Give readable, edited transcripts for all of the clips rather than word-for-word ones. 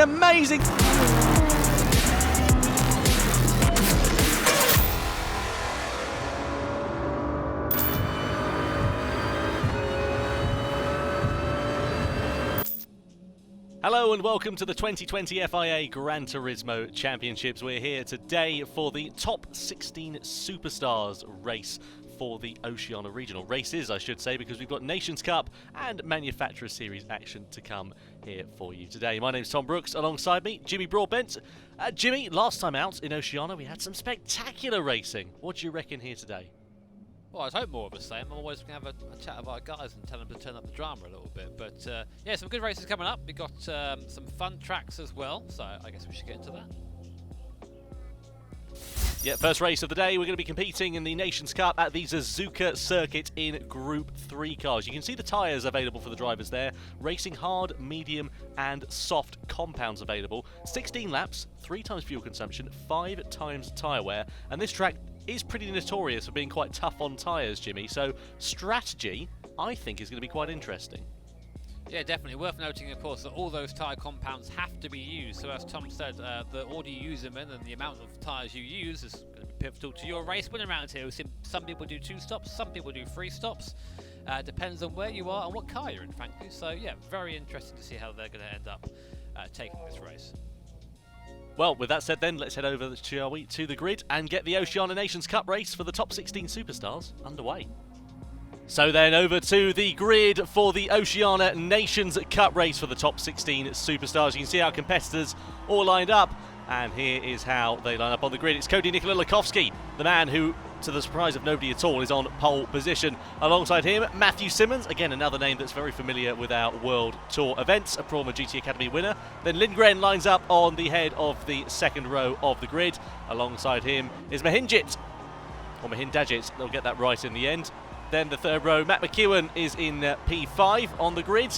amazing... Hello and welcome to the 2020 FIA Gran Turismo Championships. We're here today for the top 16 superstars race for the Oceania regional races, I should say, because we've got Nations Cup and Manufacturer Series action to come here for you today. My name's Tom Brooks, alongside me, Jimmy Broadbent. Jimmy, last time out in Oceania, we had some spectacular racing. What do you reckon here today? Well, I'd hope more of the same. I'm always going to have a chat with our guys and tell them to turn up the drama a little bit. But yeah, some good races coming up. We've got some fun tracks as well, so I guess we should get into that. Yeah, first race of the day, we're going to be competing in the Nations Cup at the Suzuka Circuit in Group 3 cars. You can see the tyres available for the drivers there. Racing hard, medium and soft compounds available. 16 laps, 3 times fuel consumption, 5 times tyre wear, and this track is pretty notorious for being quite tough on tyres, Jimmy, so strategy, I think, is going to be quite interesting. Yeah, definitely. Worth noting, of course, that all those tyre compounds have to be used. So as Tom said, the order you use them in and the amount of tyres you use is going to be pivotal to your race winning round here. Some people do 2 stops, some people do 3 stops. Depends on where you are and what car you're in, frankly. So yeah, very interesting to see how they're going to end up taking this race. Well, with that said then, let's head over, shall we, to the grid and get the Oceania Nations Cup race for the top 16 superstars underway. So then over to the grid for the Oceania Nations Cup race for the top 16 superstars. You can see our competitors all lined up, and here is how they line up on the grid. It's Cody Nikolakowski, the man who, to the surprise of nobody at all, is on pole position. Alongside him, Matthew Simmons, again another name that's very familiar with our World Tour events, a Proma GT Academy winner. Then Lindgren lines up on the head of the second row of the grid. Alongside him is Mahindajit, they'll get that right in the end. Then the third row, Matt McEwen is in P5 on the grid.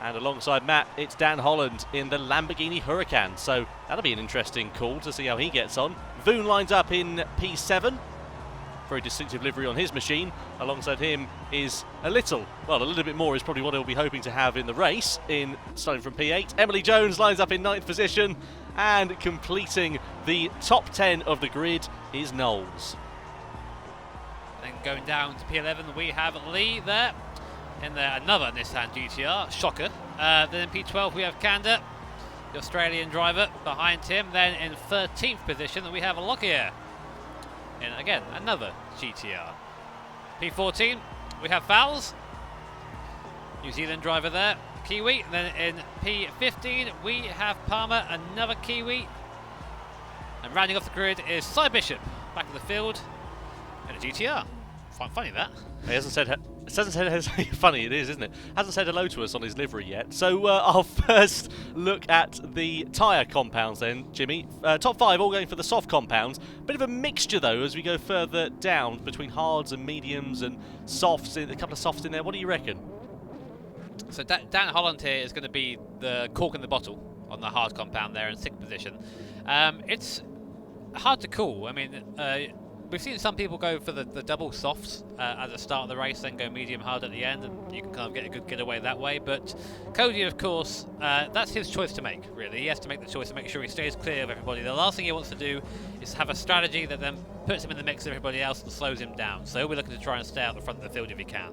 And alongside Matt, it's Dan Holland in the Lamborghini Huracan. So that'll be an interesting call to see how he gets on. Voon lines up in P7. Very distinctive livery on his machine. Alongside him is a little bit more is probably what he'll be hoping to have in the race, starting from P8. Emily Jones lines up in 9th position. And completing the top 10 of the grid is Knowles. Then going down to P11, we have Lee there. In there, another Nissan GTR, shocker. Then in P12 we have Kanda, the Australian driver, behind him. Then in 13th position we have Lockyer, in again another GTR. P14 we have Fowles, New Zealand driver there, Kiwi. Then in P15 we have Palmer, another Kiwi. And rounding off the grid is Cy Bishop, back in the field in a GTR. Quite funny that. He hasn't said. It hasn't said funny it is, isn't it? Hasn't said hello to us on his livery yet. So I'll first look at the tyre compounds then, Jimmy. Top 5 all going for the soft compounds. Bit of a mixture though as we go further down between hards and mediums and softs. A couple of softs in there. What do you reckon? So Dan Holland here is going to be the cork in the bottle on the hard compound there in 6th position. It's hard to call. I mean, we've seen some people go for the double softs at the start of the race, then go medium hard at the end, and you can kind of get a good getaway that way. But Cody, of course, that's his choice to make, really. He has to make the choice to make sure he stays clear of everybody. The last thing he wants to do is have a strategy that then puts him in the mix of everybody else and slows him down. So we're looking to try and stay out the front of the field if he can.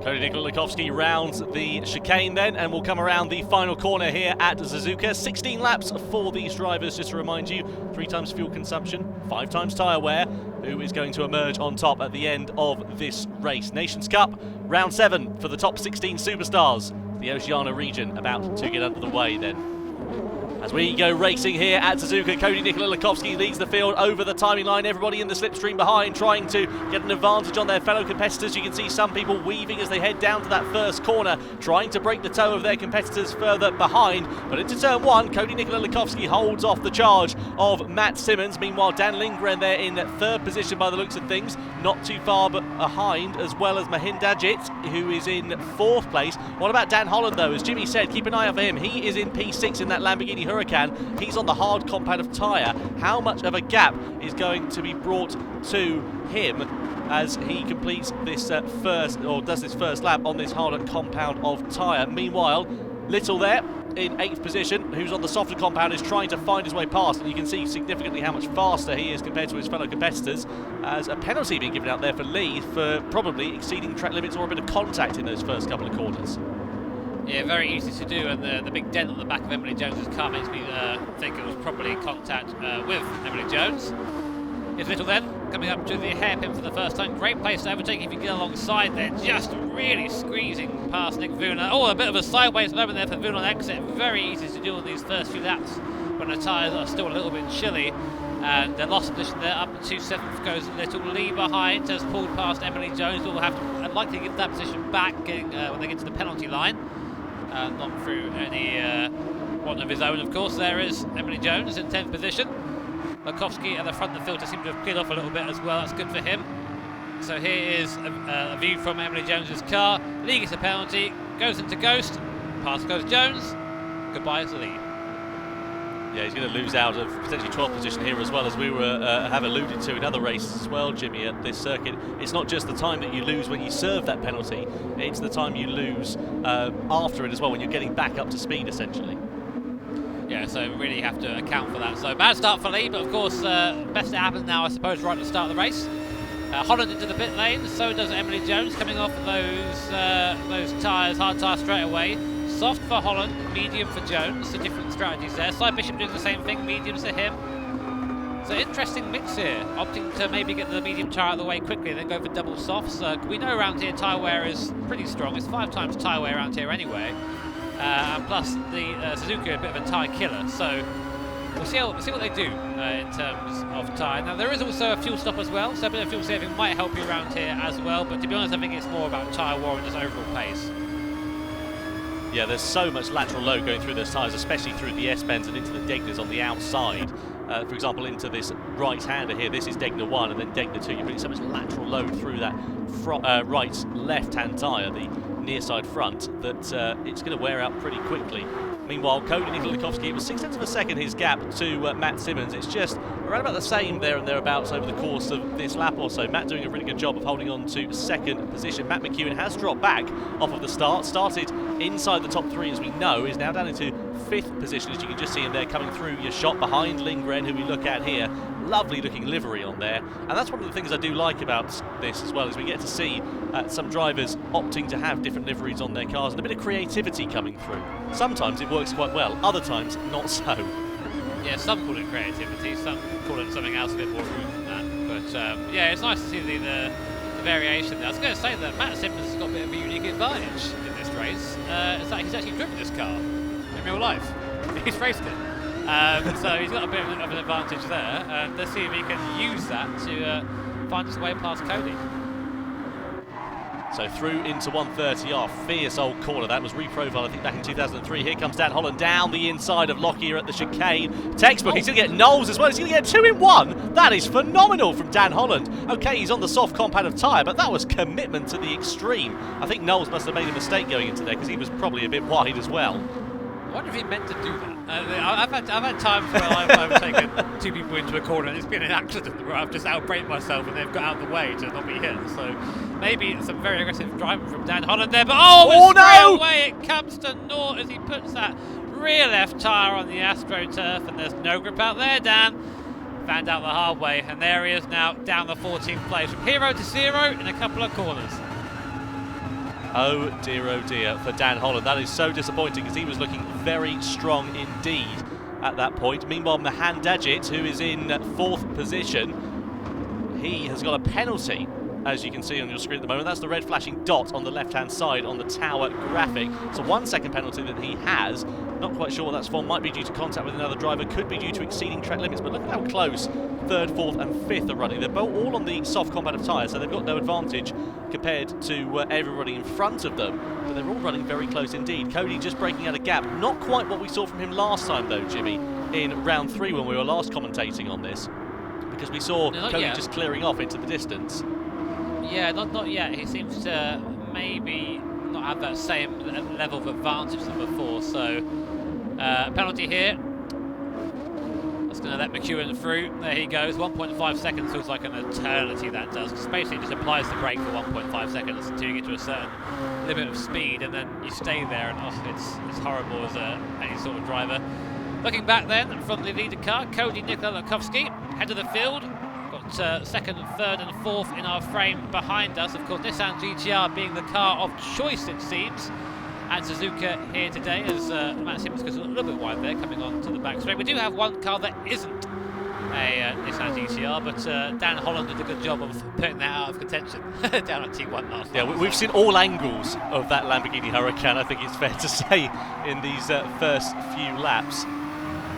Cody Nikolakowski rounds the chicane then, and we'll come around the final corner here at Suzuka. 16 laps for these drivers, just to remind you. 3 times fuel consumption, 5 times tyre wear. Who is going to emerge on top at the end of this race? Nations Cup, round 7 for the top 16 superstars. The Oceania region about to get under the way then. As we go racing here at Suzuka, Cody Nikolakowski leads the field over the timing line. Everybody in the slipstream behind trying to get an advantage on their fellow competitors. You can see some people weaving as they head down to that first corner, trying to break the toe of their competitors further behind. But into turn 1, Cody Nikolakowski holds off the charge of Matt Simmons. Meanwhile, Dan Lindgren there in 3rd position by the looks of things, not too far but behind, as well as Mahindajit, who is in 4th place. What about Dan Holland though? As Jimmy said, keep an eye out for him. He is in P6 in that Lamborghini Huracan. He's on the hard compound of tyre. How much of a gap is going to be brought to him as he completes this does this first lap on this hard compound of tyre? Meanwhile, Little there in 8th position, who's on the softer compound, is trying to find his way past, and you can see significantly how much faster he is compared to his fellow competitors, as a penalty being given out there for Lee for probably exceeding track limits or a bit of contact in those first couple of corners. Yeah, very easy to do, and the big dent on the back of Emily Jones's car makes me think it was probably contact with Emily Jones. Here's Little then, coming up to the hairpin for the first time. Great place to overtake if you get alongside there. Just really squeezing past Nick Vuna. Oh, a bit of a sideways moment there for Vuna on exit. Very easy to do on these first few laps when the tyres are still a little bit chilly. And the lost position there, up to 7th goes Little. Lee behind has pulled past Emily Jones. Will have to likely give that position back when they get to the penalty line. Not through any one of his own, of course. There is Emily Jones in 10th position. Markowski at the front of the filter seemed to have cleared off a little bit as well. That's good for him. So here is a view from Emily Jones's car. Lee gets a penalty, goes into Ghost. Past goes Jones. Goodbye to Lee. Yeah, he's going to lose out of potentially 12th position here, as well as we have alluded to in other races as well, Jimmy, at this circuit. It's not just the time that you lose when you serve that penalty, it's the time you lose after it as well, when you're getting back up to speed, essentially. Yeah, so really have to account for that. So bad start for Lee, but of course, best that happens now, I suppose, right at the start of the race. Holland into the pit lane, so does Emily Jones, coming off of those tyres, hard tyres straight away. Soft for Holland, medium for Jones, so different strategies there. Sly Bishop doing the same thing, mediums to him. So interesting mix here, opting to maybe get the medium tyre out of the way quickly, then go for double softs. We know around here tyre wear is pretty strong, it's 5 times tyre wear around here anyway. And plus the Suzuka a bit of a tyre killer, so we'll see what they do in terms of tyre. Now there is also a fuel stop as well, so a bit of fuel saving might help you around here as well, but to be honest I think it's more about tyre wear and just overall pace. Yeah, there's so much lateral load going through those tyres, especially through the S-bends and into the Degnas on the outside. For example, into this right-hander here, this is Degna 1 and then Degna 2. You're putting so much lateral load through that right left-hand tyre, the near side front, that it's going to wear out pretty quickly. Meanwhile, Cody Nikolikovsky, it was 0.6 of a second his gap to Matt Simmons. It's just around about the same there and thereabouts over the course of this lap or so. Matt doing a really good job of holding on to 2nd position. Matt McEwen has dropped back off of the start, started inside the top 3 as we know, is now down into 5th position, as you can just see him there coming through your shot behind Lindgren, who we look at here. Lovely looking livery on there, and that's one of the things I do like about this as well, is we get to see some drivers opting to have different liveries on their cars and a bit of creativity coming through. Sometimes it works quite well, other times not so. Yeah, some call it creativity, some call it something else a bit more rude than that, but yeah, it's nice to see the variation there. I was going to say that Matt Simmons has got a bit of a unique advantage in this race. It's that he's actually driven this car in real life. He's raced it. So he's got a bit of an advantage there, and let's see if he can use that to find his way past Cody. So through into 130 off, fierce old corner. That was reprofiled, I think, back in 2003. Here comes Dan Holland down the inside of Lockyer at the chicane. Textbook, he's going to get Knowles as well. He's going to get 2 in 1. That is phenomenal from Dan Holland. Okay, he's on the soft compound of tyre, but that was commitment to the extreme. I think Knowles must have made a mistake going into there, because he was probably a bit wide as well. I wonder if he meant to do that. I've had times where I've taken 2 people into a corner and it's been an accident where I've just outbraked myself and they've got out of the way to not be hit. So maybe some very aggressive driving from Dan Holland there. But straight away it comes to naught as he puts that rear left tyre on the AstroTurf, and there's no grip out there, Dan. Found out the hard way, and there he is now down the 14th place. From hero to zero in a couple of corners. Oh dear for Dan Holland. That is so disappointing, because he was looking very strong indeed at that point. Meanwhile, Mahan Dajit, who is in 4th position, he has got a penalty, as you can see on your screen at the moment. That's the red flashing dot on the left-hand side on the tower graphic. So 1 second penalty that he has. Not quite sure what that's for. Might be due to contact with another driver. Could be due to exceeding track limits. But look at how close 3rd, 4th and 5th are running. They're both all on the soft compound of tyres, so they've got no advantage compared to everybody in front of them. But they're all running very close indeed. Cody just breaking out a gap. Not quite what we saw from him last time, though, Jimmy, in round 3 when we were last commentating on this. Because we saw Cody just clearing off into the distance. Yeah, not yet. He seems to maybe not have that same level of advantage than before. So penalty here. That's going going to let McEwen through. There he goes. 1.5 seconds feels like an eternity, that does. Because basically just applies the brake for 1.5 seconds until you get to a certain limit of speed, and then you stay there, and it's horrible as any sort of driver. Looking back then from the leader car, Cody Nikolakovsky, head of the field. Got second, third and fourth in our frame behind us. Of course, Nissan GTR being the car of choice, it seems. And Suzuka here today, as Matt Simmons goes a little bit wide there, coming on to the back straight. We do have one car that isn't a Nissan GTR, but Dan Holland did a good job of putting that out of contention down at T1 last night. We've seen all angles of that Lamborghini Huracan, I think it's fair to say, in these first few laps.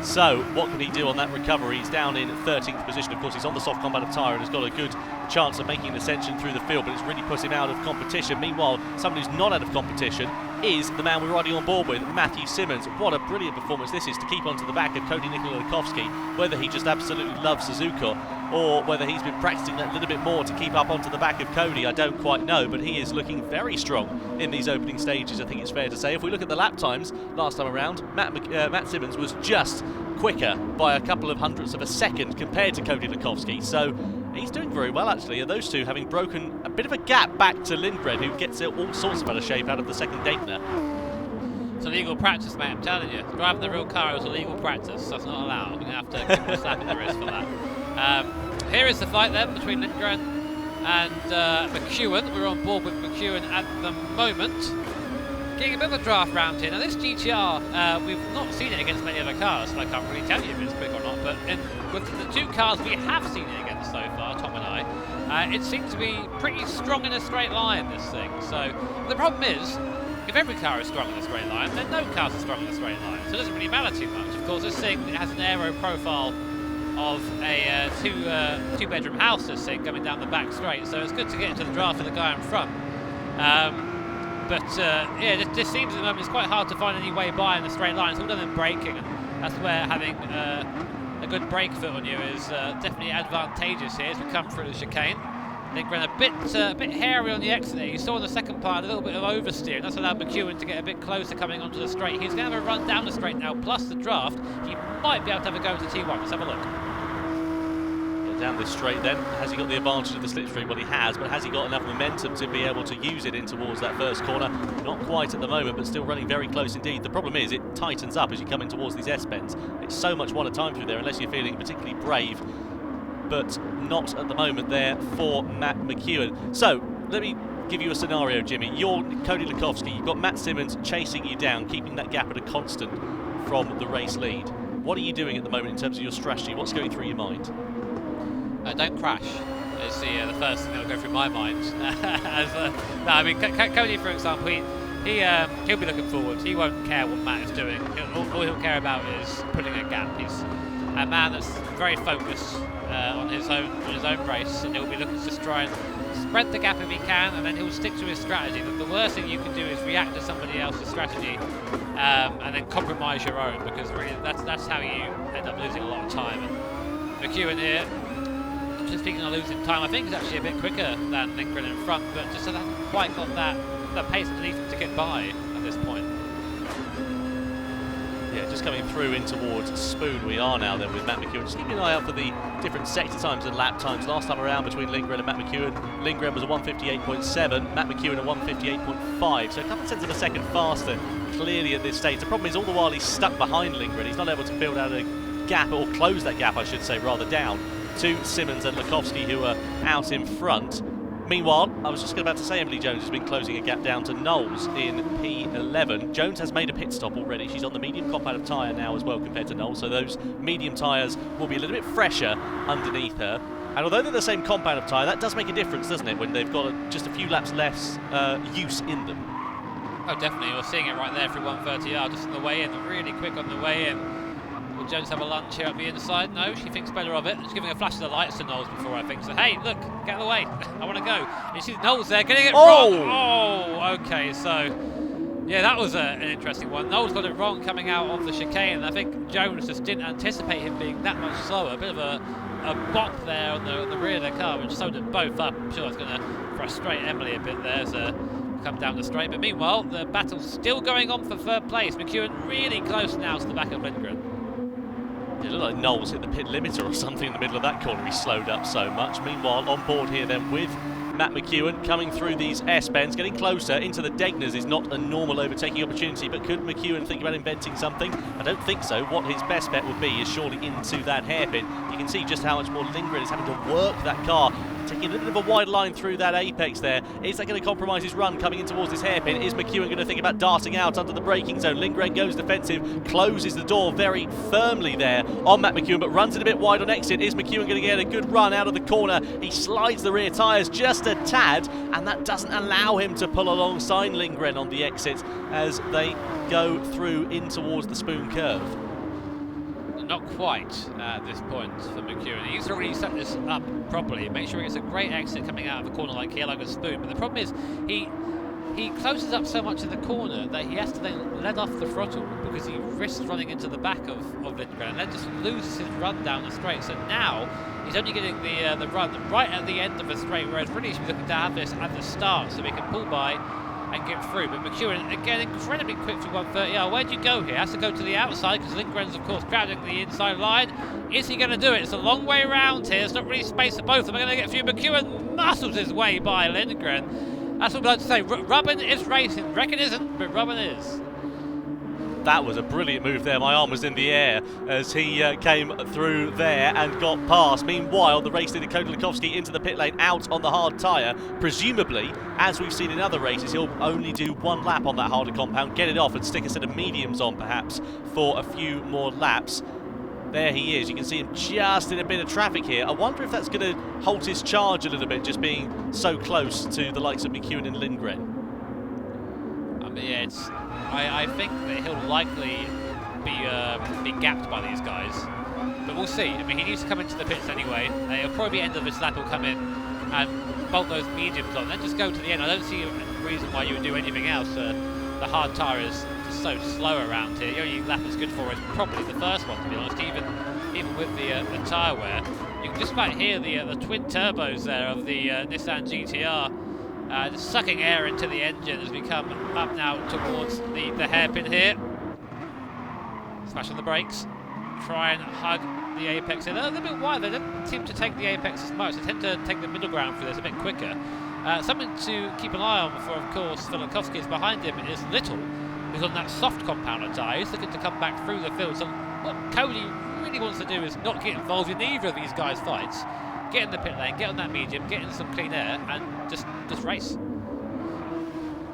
So, what can he do on that recovery? He's down in 13th position. Of course, he's on the soft compound tyre and has got a good chance of making an ascension through the field, but it's really put him out of competition. Meanwhile, someone who's not out of competition is the man we're riding on board with, Matthew Simmons. What a brilliant performance this is to keep onto the back of Cody Nikolakovsky. Whether he just absolutely loves Suzuka or whether he's been practicing that little bit more to keep up onto the back of Cody, I don't quite know, but he is looking very strong in these opening stages, I think it's fair to say. If we look at the lap times last time around, Matt Simmons was just quicker by a couple of hundredths of a second compared to Cody Nikolakovsky, so he's doing very well actually, and those two having broken a bit of a gap back to Lindgren, who gets all sorts of better shape out of the second Daytona. It's illegal practice, mate, I'm telling you. Driving the real car is illegal practice. That's not allowed. We're going to have to give him a slap in the wrist for that. Here is the fight then between Lindgren and McEwen. We're on board with McEwen at the moment. Getting a bit of a draft round here. Now this GTR, we've not seen it against many other cars, so I can't really tell you if it's quick or not, but with the two cars we have seen it against so far, Tom and I, it seems to be pretty strong in a straight line, this thing. So the problem is, if every car is strong in a straight line, then no cars are strong in a straight line, so it doesn't really matter too much. Of course, this thing has an aero profile of a two-bedroom house, this thing, coming down the back straight, so it's good to get into the draft for the guy in front. This seems at the moment it's quite hard to find any way by in the straight line. It's all done in braking, and that's where having a good brake foot on you is definitely advantageous here as we come through the chicane. Lindgren a bit hairy on the exit there. You saw in the second part a little bit of oversteer, and that's allowed McEwen to get a bit closer coming onto the straight. He's going to have a run down the straight now, plus the draft. He might be able to have a go to T1. Let's have a look. Down this straight then, has he got the advantage of the slipstream? Well, he has, but has he got enough momentum to be able to use it in towards that first corner? Not quite at the moment, but still running very close indeed. The problem is it tightens up as you come in towards these S-bends. It's so much one at a time through there unless you're feeling particularly brave, but not at the moment there for Matt McEwen. So let me give you a scenario, Jimmy. You're Cody Nikolakovsky, you've got Matt Simmons chasing you down, keeping that gap at a constant from the race lead. What are you doing at the moment in terms of your strategy? What's going through your mind? Don't crash is the first thing that will go through my mind. Cody, for example, he'll be looking forward. He won't care what Matt is doing. All he'll care about is putting a gap. He's a man that's very focused on his own race, and he'll be looking to just try and spread the gap if he can, and then he'll stick to his strategy. The worst thing you can do is react to somebody else's strategy and then compromise your own, because really that's how you end up losing a lot of time. And McEwen here, just speaking of losing time, I think he's actually a bit quicker than Lindgren in front, but just hasn't quite got that pace underneath him to get by at this point. Yeah, just coming through in towards Spoon we are now then with Matt McEwen. Just keeping an eye out for the different sector times and lap times. Last time around between Lindgren and Matt McEwen, Lindgren was a 1:58.7, Matt McEwen a 1:58.5, so a couple of tenths of a second faster clearly at this stage. The problem is all the while he's stuck behind Lindgren, he's not able to build out a gap, or close that gap I should say, rather down to Simmons and Lukovsky, who are out in front. Meanwhile, I was just about to say Emily Jones has been closing a gap down to Knowles in P11. Jones has made a pit stop already. She's on the medium compound of tyre now as well compared to Knowles, so those medium tyres will be a little bit fresher underneath her. And although they're the same compound of tyre, that does make a difference, doesn't it, when they've got just a few laps less use in them. Oh, definitely. We're seeing it right there through 130R, just on the way in, really quick on the way in. Will Jones have a lunch here at the inside? No, she thinks better of it. She's giving a flash of the lights to Knowles before, I think. So, hey, look, get out of the way. I want to go. And you see Knowles there getting it wrong. Oh, okay. So, yeah, that was an interesting one. Knowles got it wrong coming out of the chicane. And I think Jones just didn't anticipate him being that much slower. A bit of a bop there on the rear of the car, which slowed them both up. I'm sure it's going to frustrate Emily a bit there as come down the straight. But meanwhile, the battle's still going on for third place. McEwen really close now to the back of Lindgren. It looked like Knowles hit the pit limiter or something in the middle of that corner. He slowed up so much. Meanwhile, on board here then with Matt McEwen coming through these S-bends, getting closer into the Degnas is not a normal overtaking opportunity, but could McEwen think about inventing something? I don't think so. What his best bet would be is surely into that hairpin. You can see just how much more Lindgren is having to work that car, taking a little bit of a wide line through that apex there. Is that going to compromise his run coming in towards this hairpin? Is McEwen going to think about darting out under the braking zone? Lindgren goes defensive, closes the door very firmly there on Matt McEwen, but runs it a bit wide on exit. Is McEwen going to get a good run out of the corner? He slides the rear tyres just a tad, and that doesn't allow him to pull alongside Lindgren on the exit as they go through in towards the Spoon curve. Not quite at this point for McEwen. He needs to really set this up properly, make sure he gets a great exit coming out of a corner like here, like a Spoon. But the problem is he closes up so much in the corner that he has to then let off the throttle because he risks running into the back of Lindgren and then just loses his run down the straight. So now he's only getting the run right at the end of the straight, whereas really he should be looking to have this at the start so he can pull by and get through. But McEwen, again, incredibly quick for 130. Where do you go here? Has to go to the outside because Lindgren's, of course, crowding the inside line. Is he going to do it? It's a long way around here. There's not really space for both of them. We're going to get through. McEwen muscles his way by Lindgren. That's what I'd like to say. Rubbin is racing. Reckon isn't, but Rubbin is. That was a brilliant move there. My arm was in the air as he came through there and got past. Meanwhile, the race leader Cody Lakowski into the pit lane out on the hard tyre. Presumably, as we've seen in other races, he'll only do one lap on that harder compound, get it off and stick a set of mediums on perhaps for a few more laps. There he is. You can see him just in a bit of traffic here. I wonder if that's going to halt his charge a little bit, just being so close to the likes of McEwen and Lindgren. Yeah, I think that he'll likely be gapped by these guys, but we'll see. I mean, he needs to come into the pits anyway. It'll probably be end of this lap. He'll come in and bolt those mediums on, then just go to the end. I don't see a reason why you would do anything else. The hard tyre is just so slow around here. The only lap it's good for is probably the first one, to be honest. Even with the tyre wear, you can just about hear the twin turbos there of the Nissan GTR. Just sucking air into the engine as we come up now towards the hairpin here. Smash on the brakes. Try and hug the apex in. They're a little bit wide. They don't seem to take the apex as much. They tend to take the middle ground for this a bit quicker. Something to keep an eye on for, of course, Filakovsky is behind him is Little, who's on that soft compounder tyre. He's looking to come back through the field. So what Cody really wants to do is not get involved in either of these guys' fights. Get in the pit lane, get on that medium, get in some clean air, and just race.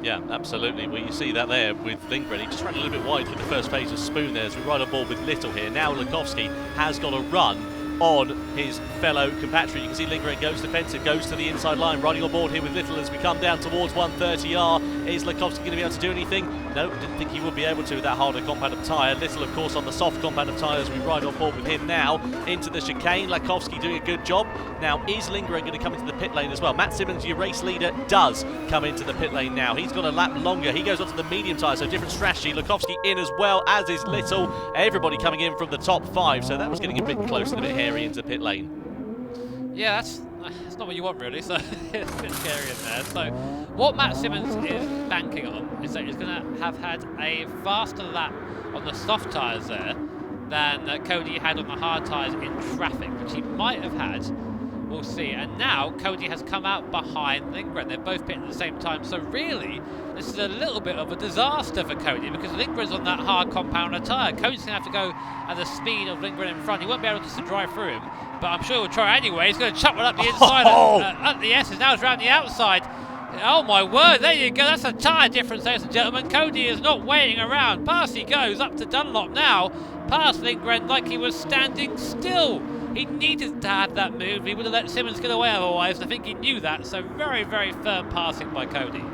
Yeah, absolutely. Well, you see that there with Lindgren. He just ran a little bit wide for the first phase of Spoon there as we ride on board with Little here. Now Lakowski has got a run on his fellow compatriot. You can see Lindgren goes defensive, goes to the inside line, riding on board here with Little as we come down towards 130R. Is Lakowski going to be able to do anything? No, didn't think he would be able to with that harder compound of tyre. Little, of course, on the soft compound of tyre as we ride on board with him now into the chicane. Lakowski doing a good job. Now, is Lindgren going to come into the pit lane as well? Matt Simmons, your race leader, does come into the pit lane now. He's got a lap longer. He goes onto the medium tyre, so different strategy. Lakowski in as well, as is Little. Everybody coming in from the top five, so that was getting a bit close and a bit hairy into the pit lane. Yeah, that's not what you want really, so it's a bit scary in there. So what Matt Simmons is banking on is that he's going to have had a faster lap on the soft tyres there than Cody had on the hard tyres in traffic, which he might have had. We'll see. And now Cody has come out behind Lindgren. They're both pitting at the same time. So really, this is a little bit of a disaster for Cody because Lindgren's on that hard compounder tyre. Cody's going to have to go at the speed of Lindgren in front. He won't be able to drive through him, but I'm sure he'll try anyway. He's going to chuck one up the inside at the S's. Now it's around the outside. Oh my word, there you go. That's a tyre difference, ladies and gentlemen. Cody is not waiting around. Past he goes, up to Dunlop now. Past Lindgren like he was standing still. He needed to have that move. He would have let Simmons get away otherwise. I think he knew that. So very, very firm passing by Cody.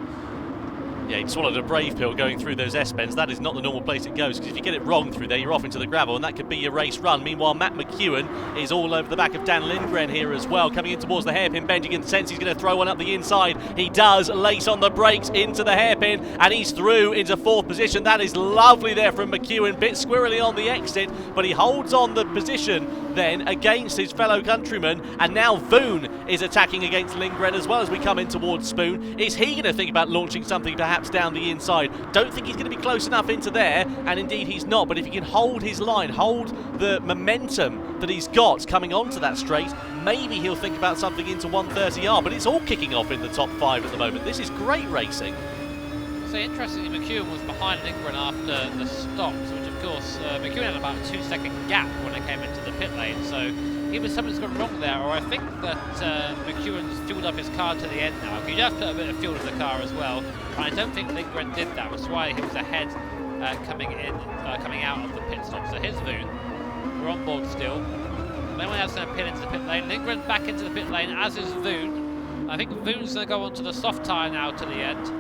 Yeah, he swallowed a brave pill going through those S-bends. That is not the normal place it goes, because if you get it wrong through there, you're off into the gravel, and that could be your race run. Meanwhile, Matt McEwen is all over the back of Dan Lindgren here as well, coming in towards the hairpin bend. You can sense he's going to throw one up the inside. He does, lace on the brakes into the hairpin, and he's through into fourth position. That is lovely there from McEwen, bit squirrely on the exit, but he holds on the position then against his fellow countryman, and now Voon is attacking against Lindgren as well as we come in towards Spoon. Is he going to think about launching something perhaps perhaps down the inside. Don't think he's going to be close enough into there, and indeed he's not, but if he can hold his line, hold the momentum that he's got coming onto that straight, maybe he'll think about something into 130R, but it's all kicking off in the top 5 at the moment. This is great racing. So interestingly, McEwen was behind Lindgren after the stops, which of course McEwen had about a 2-second gap when they came into the pit lane, so either something's gone wrong there, or I think that McEwen's fueled up his car to the end now. You have to put a bit of fuel in the car as well, and I don't think Lindgren did that, which is why he was ahead coming out of the pit stop. So here's Voon, we're on board still. No one else going to pit into the pit lane. Lindgren back into the pit lane, as is Voon. I think Voon's going to go onto the soft tyre now to the end.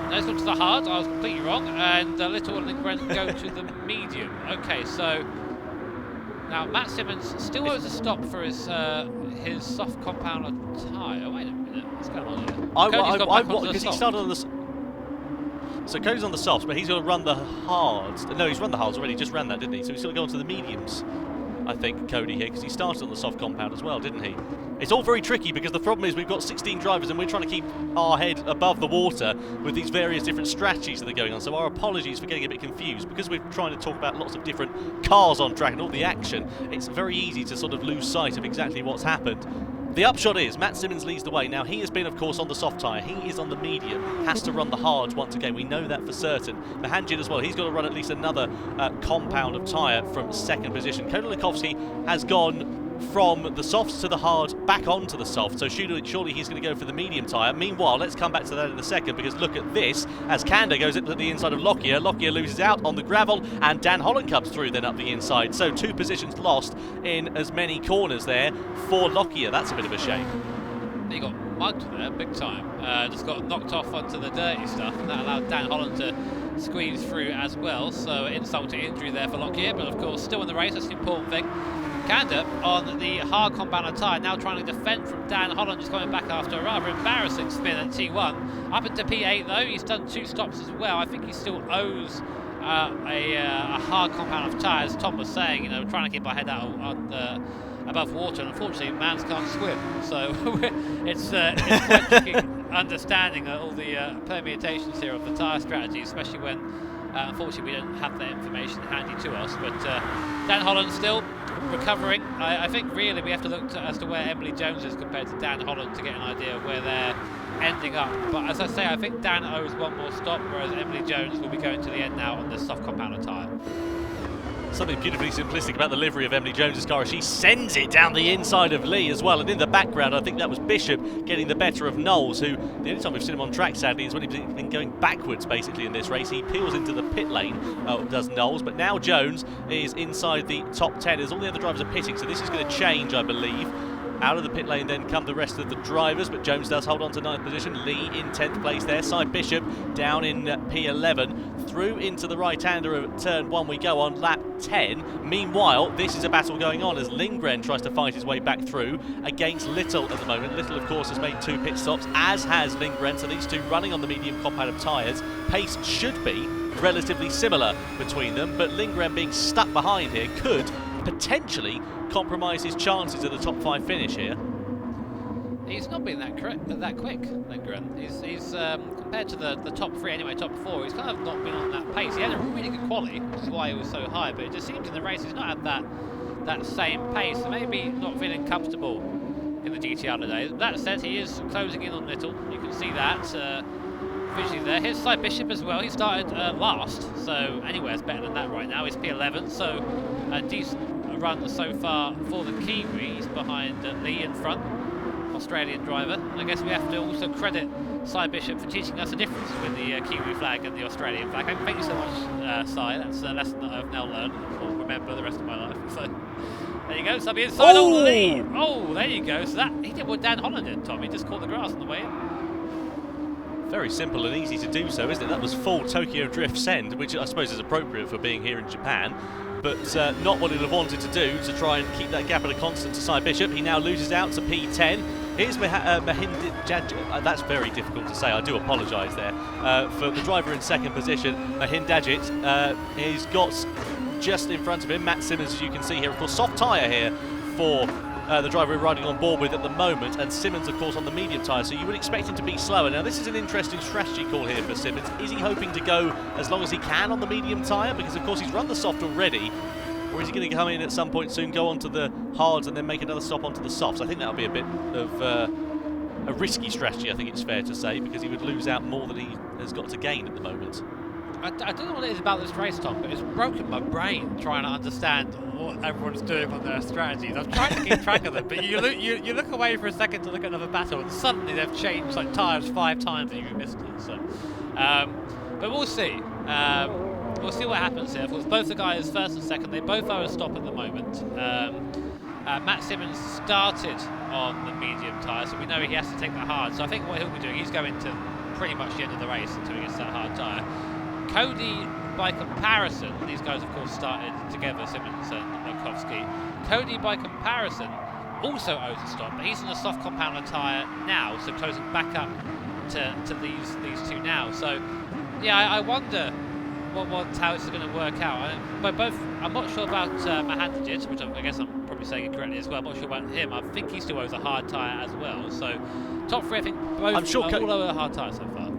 No, he's gone to the hard, I was completely wrong, and Little and Lindgren go to the medium. Okay, so now Matt Simmons still owes a stop for his soft compound tyre. Wait a minute, what's going on here? Because he started on the... So Cody's on the softs, but he's going to run the hards. No, he's run the hards already, just ran that, didn't he? So he's going to go on to the mediums, I think, Cody here, because he started on the soft compound as well, didn't he? It's all very tricky because the problem is we've got 16 drivers and we're trying to keep our head above the water with these various different strategies that are going on. So our apologies for getting a bit confused. Because we're trying to talk about lots of different cars on track and all the action, it's very easy to sort of lose sight of exactly what's happened. The upshot is Matt Simmons leads the way. Now he has been, of course, on the soft tyre. He is on the medium, has to run the hards once again. We know that for certain. Mahanjin as well. He's got to run at least another compound of tyre from second position. Kodolikovsky has gone from the softs to the hard, back onto the soft, so surely he's going to go for the medium tyre. Meanwhile, let's come back to that in a second, because look at this, as Kanda goes into the inside of Lockyer. Lockyer loses out on the gravel, and Dan Holland comes through then up the inside. So 2 positions lost in as many corners there for Lockyer. That's a bit of a shame. He got mugged there, big time. Just got knocked off onto the dirty stuff, and that allowed Dan Holland to squeeze through as well. So insult to injury there for Lockyer, but of course still in the race, that's the important thing. Kanda on the hard compound tyre, now trying to defend from Dan Holland, just coming back after a rather embarrassing spin at T1. Up into P8 though, he's done 2 stops as well. I think he still owes a hard compound of tyre, as Tom was saying, you know, trying to keep our head out on above water, and unfortunately Mans can't swim, so it's quite tricky understanding all the permutations here of the tyre strategy, especially when unfortunately we don't have that information handy to us. But Dan Holland still recovering. I think really we have to look as to where Emily Jones is compared to Dan Holland to get an idea of where they're ending up. But as I say, I think Dan owes 1 more stop, whereas Emily Jones will be going to the end now on this soft compound tyre. Something beautifully simplistic about the livery of Emily Jones's car. She sends it down the inside of Lee as well, and in the background I think that was Bishop getting the better of Knowles, who the only time we've seen him on track sadly is when he's been going backwards basically in this race. He peels into the pit lane, does Knowles, but now Jones is inside the top 10 as all the other drivers are pitting, so this is going to change, I believe. Out of the pit lane then come the rest of the drivers, but Jones does hold on to 9th position. Lee in 10th place there. Cy Bishop down in P11. Through into the right-hander of turn 1 we go on lap 10. Meanwhile, this is a battle going on as Lindgren tries to fight his way back through against Little at the moment. Little, of course, has made 2 pit stops, as has Lindgren, so these two running on the medium compound of tyres. Pace should be relatively similar between them, but Lindgren being stuck behind here could potentially compromise his chances at the top 5 finish here. He's not been that quick, Lindgren. He's compared to the top 3 anyway, top 4, he's kind of not been on that pace. He had a really good quality, which is why he was so high, but it just seems in the race he's not had that same pace, so maybe not feeling comfortable in the GTR today. That said, he is closing in on Little, you can see that visually there. Here's Cy Bishop as well, he started last, so anywhere's better than that right now. He's P11, so a decent run so far for the Kiwi. He's behind Lee in front, Australian driver. And I guess we have to also credit Cy Bishop for teaching us the difference between the Kiwi flag and the Australian flag. Thank you so much, Cy. That's a lesson that I've now learned and will remember the rest of my life. So there you go, so the inside on Lee. Oh, there you go. So that he did what Dan Holland did, Tom. He just caught the grass on the way in. Very simple and easy to do so, isn't it? That was full Tokyo Drift send, which I suppose is appropriate for being here in Japan, but not what he'd have wanted to do to try and keep that gap at a constant to Cy Bishop. He now loses out to P10. Here's Mahindajit. That's very difficult to say, I do apologise there. For the driver in second position, Mahindajit, he's got just in front of him Matt Simmons, as you can see here. Of course, soft tyre here for the driver we're riding on board with at the moment, and Simmons, of course, on the medium tyre, so you would expect him to be slower. Now, this is an interesting strategy call here for Simmons. Is he hoping to go as long as he can on the medium tyre? Because, of course, he's run the soft already. Or is he going to come in at some point soon, go onto the hards, and then make another stop onto the softs? I think that would be a bit of a risky strategy, I think it's fair to say, because he would lose out more than he has got to gain at the moment. I don't know what it is about this race, Tom, but it's broken my brain trying to understand what everyone's doing on their strategies. I'm trying to keep track of them, but you look away for a second to look at another battle, and suddenly they've changed like tyres 5 times and you missed it. So, but we'll see. We'll see what happens here. Of course, both the guys, first and second, they both are a stop at the moment. Matt Simmons started on the medium tyre, so we know he has to take the hard. So I think what he'll be doing, he's going to pretty much the end of the race until he gets that hard tyre. Cody, by comparison, these guys of course started together, Simmons and Lokowski. Cody, by comparison, also owes a stop, but he's on a soft compounder tyre now, so closing back up to these two now. So, yeah, I wonder how this is going to work out. But both, I'm not sure about Mahandajit, which I guess I'm probably saying it correctly as well. I'm not sure about him. I think he still owes a hard tyre as well. So, top 3, I think both all owe a hard tyre so far.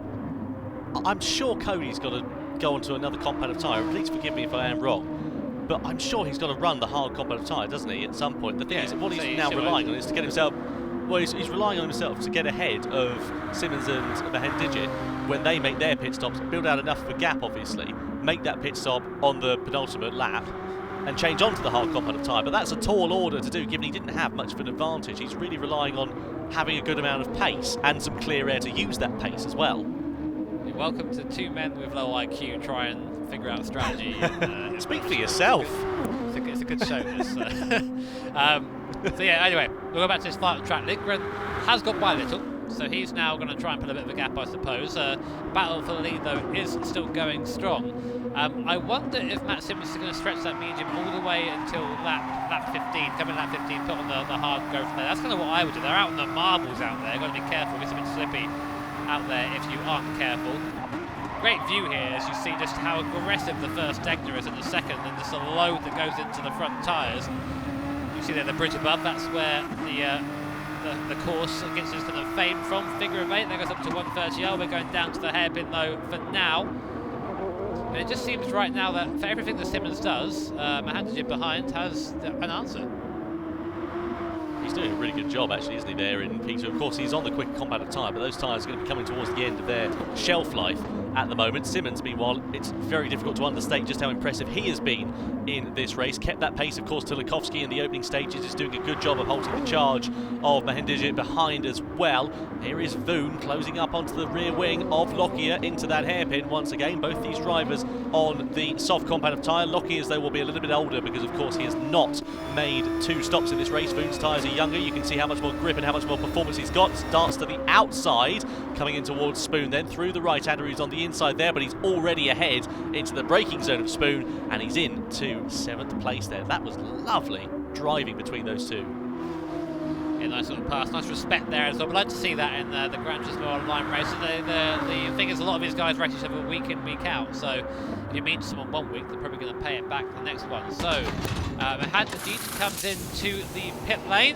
I'm sure Cody's got to go onto another competitive tyre. Please forgive me if I am wrong, but I'm sure he's got to run the hard competitive tyre, doesn't he, at some point? The thing is, what he's now relying on is to get himself... Well, he's relying on himself to get ahead of Simmons and Mahandajit when they make their pit stops, build out enough of a gap, obviously, make that pit stop on the penultimate lap, and change onto the hard competitive tyre. But that's a tall order to do, given he didn't have much of an advantage. He's really relying on having a good amount of pace and some clear air to use that pace as well. Welcome to 2 men with low IQ try and figure out strategy. Speak for yourself. It's a good show, this. So yeah, anyway, we'll go back to this final track. Lindgren has got by a little, so he's now going to try and put a bit of a gap, I suppose. Battle for the lead, though, is still going strong. I wonder if Matt Simmons is going to stretch that medium all the way until lap 15, coming lap 15, put on the hard go from there. That's kind of what I would do. They're out on the marbles out there. You've got to be careful. It's a bit slippy out there if you aren't careful. Great view here as you see just how aggressive the first Sardegna is in the second, and just a load that goes into the front tyres. You see there the bridge above, that's where the course against is going to fame from. Figure of 8, that goes up to 130. We're going down to the hairpin though for now. And it just seems right now that for everything that Simmons does, Mahandajit behind has an answer. He's doing a really good job, actually, isn't he, there in P2? Of course, he's on the quick compacted tyre, but those tyres are going to be coming towards the end of their shelf life at the moment. Simmons, meanwhile, it's very difficult to understate just how impressive he has been in this race. Kept that pace, of course, to Lokowski in the opening stages, is doing a good job of holding the charge of Mahandajit behind as well. Here is Voon closing up onto the rear wing of Lockyer into that hairpin once again. Both these drivers on the soft compacted tyre. Lockyer's, though, will be a little bit older because, of course, he has not made 2 stops in this race. Voon's tyres are younger. You can see how much more grip and how much more performance he's got. Starts to the outside, coming in towards Spoon, then through the right-hander who's on the inside there, but he's already ahead into the braking zone of Spoon, and he's in to 7th place there. That was lovely driving between those two. Yeah, nice little pass, nice respect there as well. I'd like to see that in the Gran Turismo online race. The thing is, a lot of these guys race each other week in, week out, so if you meet someone one week, they're probably going to pay it back the next one. So, Mahandajit comes into the pit lane.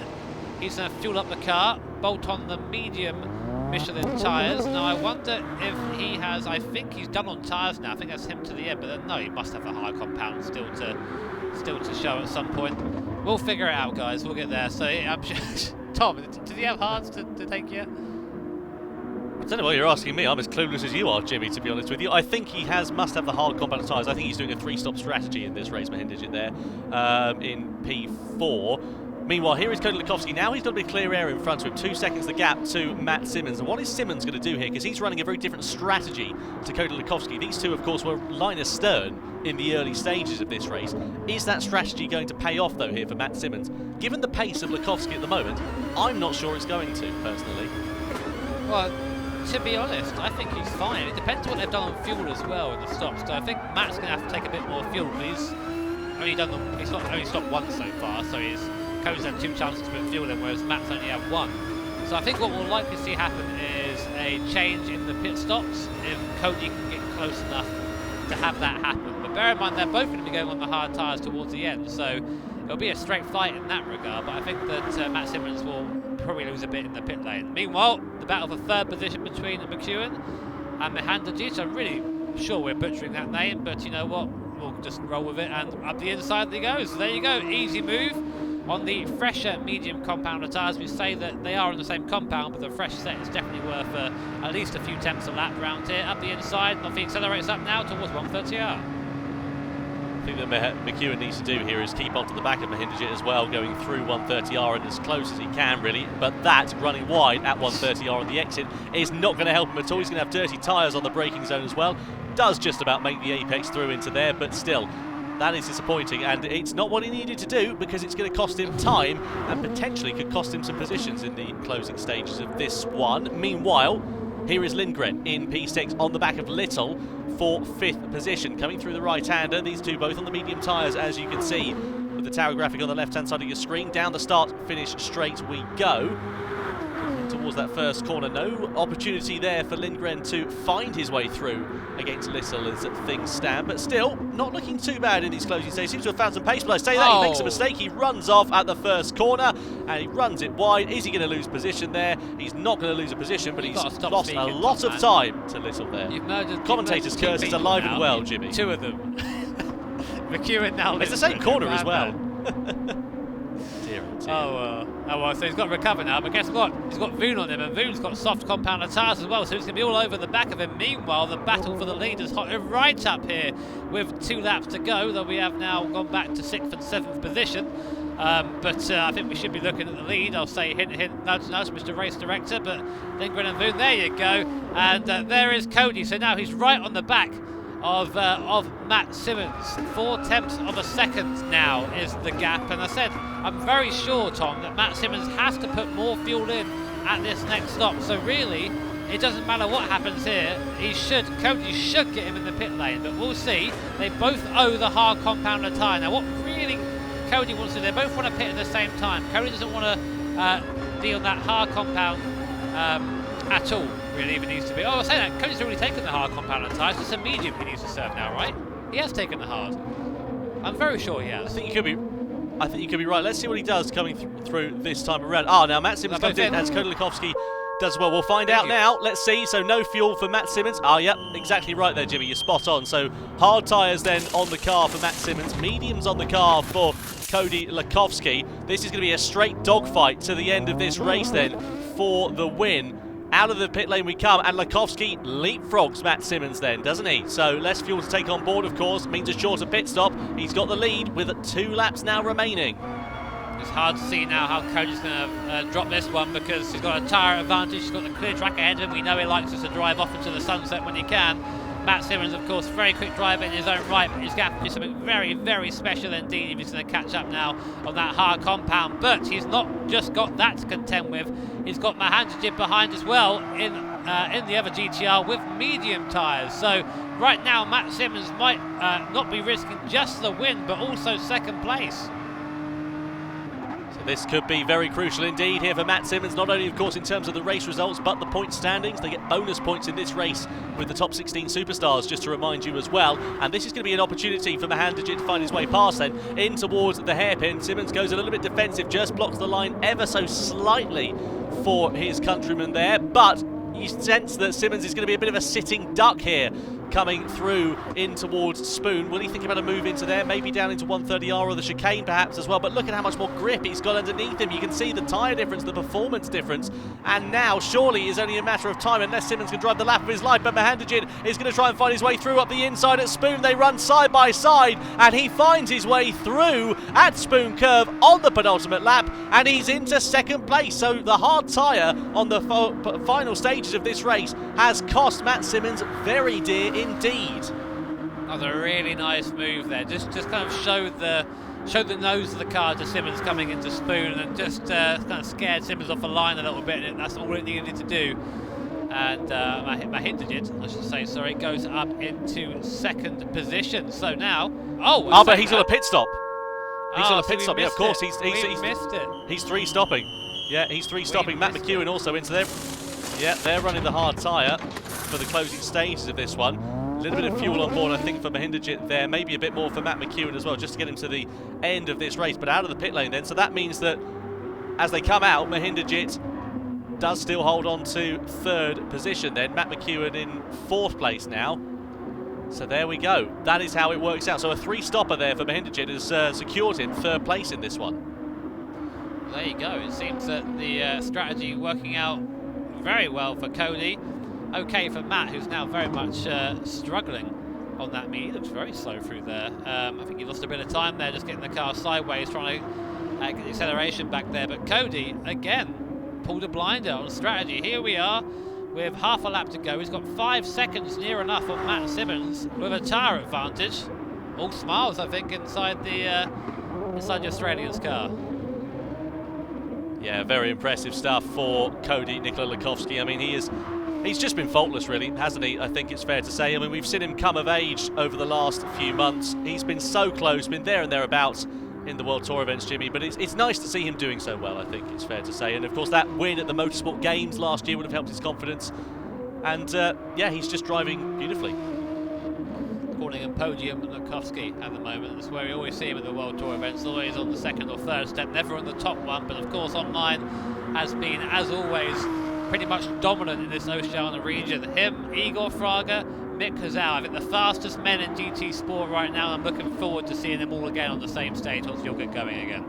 He's going to fuel up the car, bolt on the medium Michelin tyres. Now I wonder if he has, I think he's done on tyres now, I think that's him to the end, but then no, he must have a high compound still to show at some point. We'll figure it out, guys, we'll get there. So I'm sure, Tom, does he have hards to take yet? I don't know what you're asking me. I'm as clueless as you are, Jimmy, to be honest with you. I think he must have the hard compound tyres. I think he's doing a 3-stop strategy in this race, Mahandajit there, in P4. Meanwhile, here is Cody Lokowski. Now he's got a bit of clear air in front of him. 2 seconds the gap to Matt Simmons. And what is Simmons going to do here? Because he's running a very different strategy to Cody Lokowski. These two, of course, were line astern in the early stages of this race. Is that strategy going to pay off, though, here for Matt Simmons? Given the pace of Lokowski at the moment, I'm not sure it's going to, personally. Well, to be honest, I think he's fine. It depends what they've done on fuel as well in the stops. So I think Matt's going to have to take a bit more fuel. But he's only stopped once so far, so Cody's had 2 chances to put fuel in, whereas Matt's only had 1. So I think what we'll likely see happen is a change in the pit stops if Cody can get close enough to have that happen. But bear in mind, they're both going to be going on the hard tyres towards the end, so it'll be a straight fight in that regard, but I think that Matt Simmons will probably lose a bit in the pit lane. Meanwhile, the battle for third position between McEwen and Mahandajit. I'm really sure we're butchering that name, but you know what? We'll just roll with it, and up the inside he goes. There you go, easy move on the fresher medium compounder tyres. We say that they are on the same compound, but the fresh set is definitely worth at least a few tenths a lap around here. Up the inside, and he accelerates up now towards 130R. I think that McEwen needs to do here is keep onto the back of Mahandajit as well, going through 130R and as close as he can, really. But that, running wide at 130R on the exit, is not going to help him at all. He's going to have dirty tyres on the braking zone as well. Does just about make the apex through into there, but still, that is disappointing, and it's not what he needed to do, because it's going to cost him time and potentially could cost him some positions in the closing stages of this one. Meanwhile, here is Lindgren in P6 on the back of Little for 5th position. Coming through the right-hander, these two both on the medium tyres, as you can see with the tower graphic on the left-hand side of your screen. Down the start-finish straight we go. Towards that first corner, no opportunity there for Lindgren to find his way through against Little as things stand, but still not looking too bad in these closing stages. Seems to have found some pace, but I say that he makes a mistake. He runs off at the first corner and he runs it wide. Is he going to lose position there? He's not going to lose a position, but he's lost a lot of time to Little there. Commentator's curse is alive and well, Jimmy. Two of them. McEwen now. It's the same corner as well. Dear. Oh well, so he's got to recover now, but guess what? He's got Voon on him, and Voon's got soft compounder tyres as well, so he's going to be all over the back of him. Meanwhile, the battle for the lead is hot right up here with 2 laps to go, though we have now gone back to 6th and 7th position. But I think we should be looking at the lead. I'll say hint, hint, nudge, nudge, Mr. Race Director, but Lindgren and Voon, there you go. And there is Cody, so now he's right on the back of Matt Simmons. 0.4 of a second now is the gap, and I said I'm very sure, Tom, that Matt Simmons has to put more fuel in at this next stop. So really, it doesn't matter what happens here. Cody should get him in the pit lane, but we'll see. They both owe the hard compounder tyre. Now, what really Cody wants to do, they both want to pit at the same time. Cody doesn't want to be on that hard compound at all. Really even needs to be. Oh, I say that Cody's already taken the hard compounder tyres. It's a medium he needs to serve now, right? He has taken the hard. I'm very sure he has. I think you could be right. Let's see what he does coming through this time around. Now Matt Simmons comes in as Cody Lakowski does well. We'll find out now. Let's see. So no fuel for Matt Simmons. Yep, exactly right there, Jimmy. You're spot on. So hard tyres then on the car for Matt Simmons. Mediums on the car for Cody Lakowski. This is going to be a straight dogfight to the end of this race then for the win. Out of the pit lane we come, and Lakowski leapfrogs Matt Simmons then, doesn't he? So less fuel to take on board, of course, means a shorter pit stop. He's got the lead with 2 laps now remaining. It's hard to see now how Cody's going to drop this one, because he's got a tyre advantage, he's got the clear track ahead of him. We know he likes us to drive off into the sunset when he can. Matt Simmons, of course, very quick driver in his own right, but he's going to do something very, very special indeed if he's going to catch up now on that hard compound. But he's not just got that to contend with, he's got Mahandajit behind as well in the other GTR with medium tyres. So right now, Matt Simmons might not be risking just the win, but also second place. This could be very crucial indeed here for Matt Simmons, not only of course in terms of the race results, but the point standings. They get bonus points in this race with the top 16 superstars, just to remind you as well. And this is going to be an opportunity for Mahandajit to find his way past then in towards the hairpin. Simmons goes a little bit defensive, just blocks the line ever so slightly for his countryman there, but you sense that Simmons is going to be a bit of a sitting duck here coming through in towards Spoon. Will he think about a move into there, maybe down into 130R or the chicane perhaps as well? But look at how much more grip he's got underneath him. You can see the tyre difference, the performance difference, and now surely is only a matter of time unless Simmons can drive the lap of his life. But Mahandajit is going to try and find his way through up the inside at Spoon. They run side by side and he finds his way through at Spoon Curve on the penultimate lap, and he's into second place. So the hard tyre on the final stages of this race has cost Matt Simmons very dear indeed. That was a really nice move there. Just kind of showed the nose of the car to Simmons coming into Spoon, and just kind of scared Simmons off the line a little bit. And that's all it needed to do. And Mahandajit, I should say, sorry, goes up into second position. So now, but he's on a pit stop. He's on a pit stop. Yeah, of course. He's missed it. He's 3 stopping. Yeah, he's 3 stopping. Matt McEwen also into there. Yeah, they're running the hard tyre for the closing stages of this one. little bit of fuel on board, I think, for Mahindra there. Maybe a bit more for Matt McEwen as well, just to get him to the end of this race. But out of the pit lane then, so that means that as they come out, Mahindra does still hold on to third position then. Matt McEwen in fourth place now. So there we go. That is how it works out. So a three-stopper there for Mahindra has secured him third place in this one. There you go. It seems that the strategy working out very well for Cody. Okay for Matt, who's now very much struggling on that meet. He looks very slow through there. I think he lost a bit of time there, just getting the car sideways, trying to get the acceleration back there. But Cody, again, pulled a blinder on strategy. Here we are with half a lap to go. He's got 5 seconds near enough on Matt Simmons with a tyre advantage. All smiles, I think, inside the Australian's car. Yeah, very impressive stuff for Cody Nikola Laskovsky. I mean, he's just been faultless, really, hasn't he? I think it's fair to say. I mean, we've seen him come of age over the last few months. He's been so close, been there and thereabouts in the World Tour events, Jimmy, but it's nice to see him doing so well, I think it's fair to say. And of course, that win at the Motorsport Games last year would have helped his confidence. And yeah, he's just driving beautifully. Calling him Podium Laskovsky at the moment. That's where we always see him in the World Tour events, always on the second or third step, never on the top one. But of course, online has been, as always, pretty much dominant in this Oceania region. Him, Igor Fraga, Mick Hazal, I think the fastest men in GT Sport right now. I'm looking forward to seeing them all again on the same stage once you'll get going again.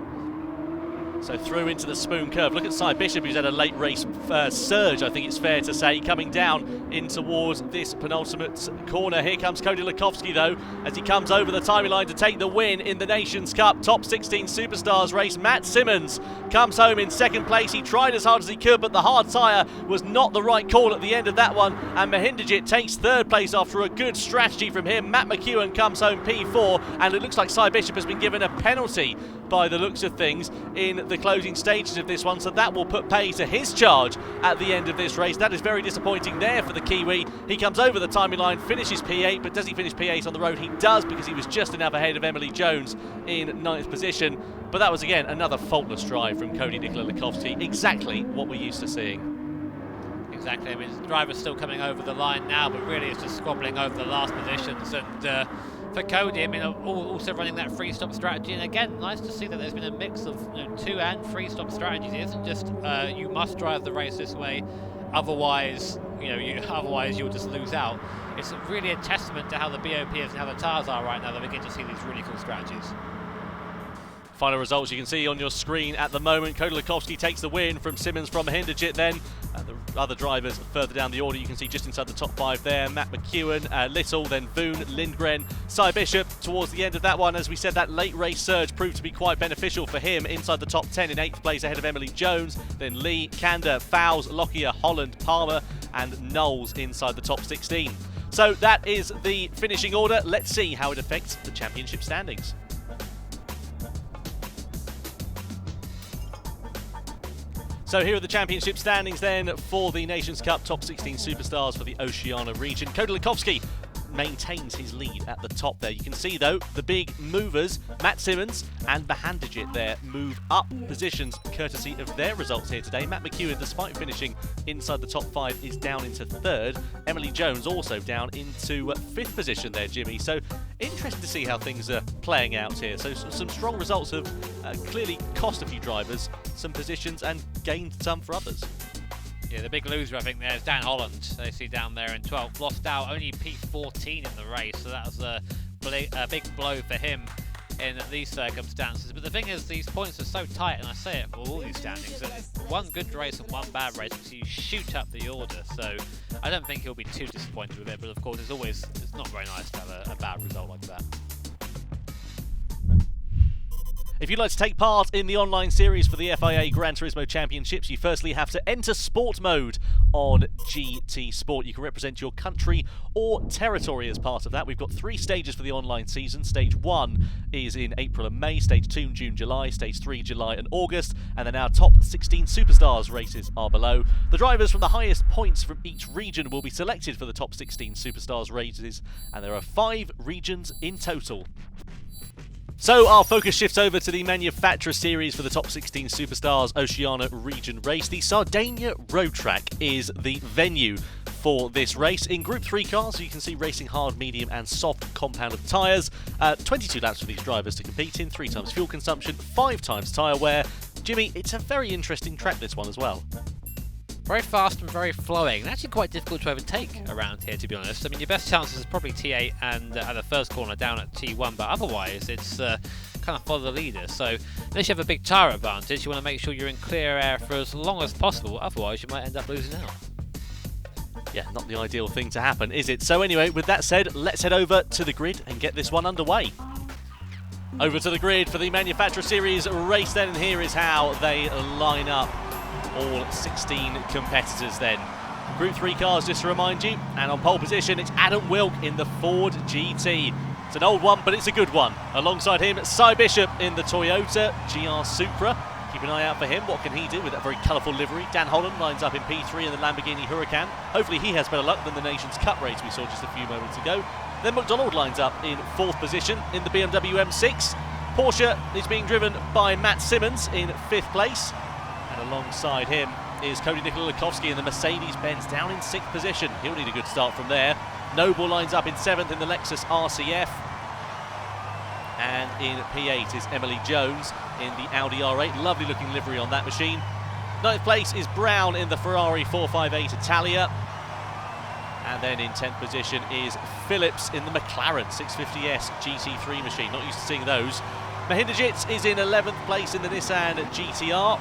So through into the spoon curve. Look at Cy Bishop, who's had a late race surge, I think it's fair to say, coming down in towards this penultimate corner. Here comes Cody Laskovsky, though, as he comes over the timing line to take the win in the Nations Cup Top 16 Superstars race. Matt Simmons comes home in second place. He tried as hard as he could, but the hard tyre was not the right call at the end of that one. And Mahindra takes third place after a good strategy from him. Matt McEwen comes home P4, and it looks like Cy Bishop has been given a penalty by the looks of things in the closing stages of this one, so that will put pay to his charge at the end of this race. That is very disappointing there for the Kiwi. He comes over the timing line, finishes P8, but does he finish P8 on the road? He does, because he was just enough ahead of Emily Jones in ninth position. But that was, again, another faultless drive from Cody Nikola Laskovsky. Exactly what we're used to seeing. Exactly. I mean, the driver's still coming over the line now, but really it's just squabbling over the last positions. And for Cody, I mean, also running that free-stop strategy. And again, nice to see that there's been a mix of 2 and free-stop strategies. It isn't just you must drive the race this way, otherwise, otherwise you'll just lose out. It's really a testament to how the BOP is and how the tyres are right now that we get to see these really cool strategies. Final results you can see on your screen at the moment. Cody Laskovsky takes the win from Simmons from Mahindra then. The other drivers further down the order you can see just inside the top 5 there. Matt McEwen, Little, then Voon, Lindgren, Cy Bishop towards the end of that one. As we said, that late race surge proved to be quite beneficial for him. Inside the top 10 in 8th place ahead of Emily Jones. Then Lee, Kander, Fowles, Lockyer, Holland, Palmer and Knowles inside the top 16. So that is the finishing order. Let's see how it affects the championship standings. So here are the championship standings then for the Nations Cup Top 16 Superstars for the Oceania region. Cody Laskovsky maintains his lead at the top there. You can see, though, the big movers, Matt Simmons and Mahindra there, move up positions courtesy of their results here today. Matt McEwen, despite finishing inside the top 5, is down into 3rd. Emily Jones also down into 5th position there, Jimmy. So interesting to see how things are playing out here. So some strong results have clearly cost a few drivers some positions and gained some for others. Yeah, the big loser, I think, there is Dan Holland. They see down there in 12th. Lost out only P14 in the race, so that was a big blow for him in these circumstances. But the thing is, these points are so tight, and I say it for all these standings, that one good race and one bad race, so you shoot up the order. So I don't think he'll be too disappointed with it, but of course, it's not very nice to have a bad result like that. If you'd like to take part in the online series for the FIA Gran Turismo Championships, you firstly have to enter sport mode on GT Sport. You can represent your country or territory as part of that. We've got 3 stages for the online season. Stage 1 is in April and May, Stage 2 in June, July, Stage 3 July and August, and then our top 16 Superstars races are below. The drivers from the highest points from each region will be selected for the top 16 Superstars races, and there are 5 regions in total. So our focus shifts over to the manufacturer series for the top 16 Superstars Oceania region race. The Sardegna Road Track is the venue for this race. In Group 3 cars, you can see racing hard, medium and soft compound of tyres. 22 laps for these drivers to compete in, 3 times fuel consumption, 5 times tyre wear. Jimmy, it's a very interesting track, this one as well. Very fast and very flowing, and actually quite difficult to overtake around here, to be honest. I mean, your best chances is probably T8 and at the first corner down at T1, but otherwise it's kind of follow the leader. So unless you have a big tyre advantage, you want to make sure you're in clear air for as long as possible, otherwise you might end up losing out. Yeah, not the ideal thing to happen, is it? So anyway, with that said, let's head over to the grid and get this one underway. Over to the grid for the Manufacturer Series race then, and here is how they line up. All 16 competitors then. Group 3 cars, just to remind you, and on pole position it's Adam Wilk in the Ford GT. It's an old one, but it's a good one. Alongside him, Cy Bishop in the Toyota GR Supra. Keep an eye out for him. What can he do with that very colourful livery? Dan Holland lines up in P3 in the Lamborghini Huracan. Hopefully he has better luck than the Nations Cup race we saw just a few moments ago. Then McDonald lines up in 4th position in the BMW M6. Porsche is being driven by Matt Simmons in 5th place. And alongside him is Cody Nikolakowski in the Mercedes-Benz down in 6th position. He'll need a good start from there. Noble lines up in 7th in the Lexus RCF. And in P8 is Emily Jones in the Audi R8. Lovely looking livery on that machine. 9th place is Brown in the Ferrari 458 Italia. And then in 10th position is Phillips in the McLaren 650S GT3 machine. Not used to seeing those. Mahindra is in 11th place in the Nissan GTR.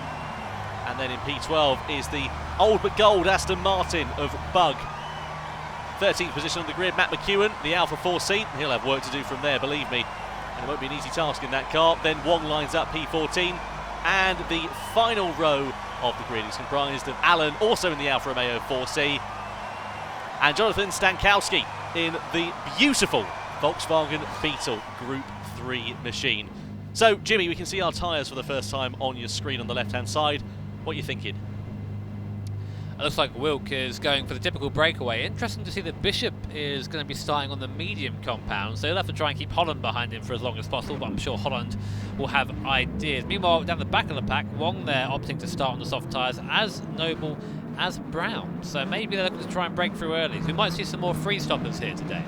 And then in P12 is the old but gold Aston Martin of Bug. 13th position on the grid, Matt McEwen, the Alfa 4C. He'll have work to do from there, believe me. And it won't be an easy task in that car. Then Wong lines up P14. And the final row of the grid is comprised of Alan, also in the Alfa Romeo 4C. And Jonathan Stankowski in the beautiful Volkswagen Beetle Group 3 machine. So, Jimmy, we can see our tyres for the first time on your screen on the left-hand side. What are you thinking? It looks like Wilk is going for the typical breakaway. Interesting to see that Bishop is going to be starting on the medium compound, so he'll have to try and keep Holland behind him for as long as possible, but I'm sure Holland will have ideas. Meanwhile, down the back of the pack, Wong there opting to start on the soft tyres, as Noble as Brown. So maybe they're looking to try and break through early. So we might see some more free stoppers here today.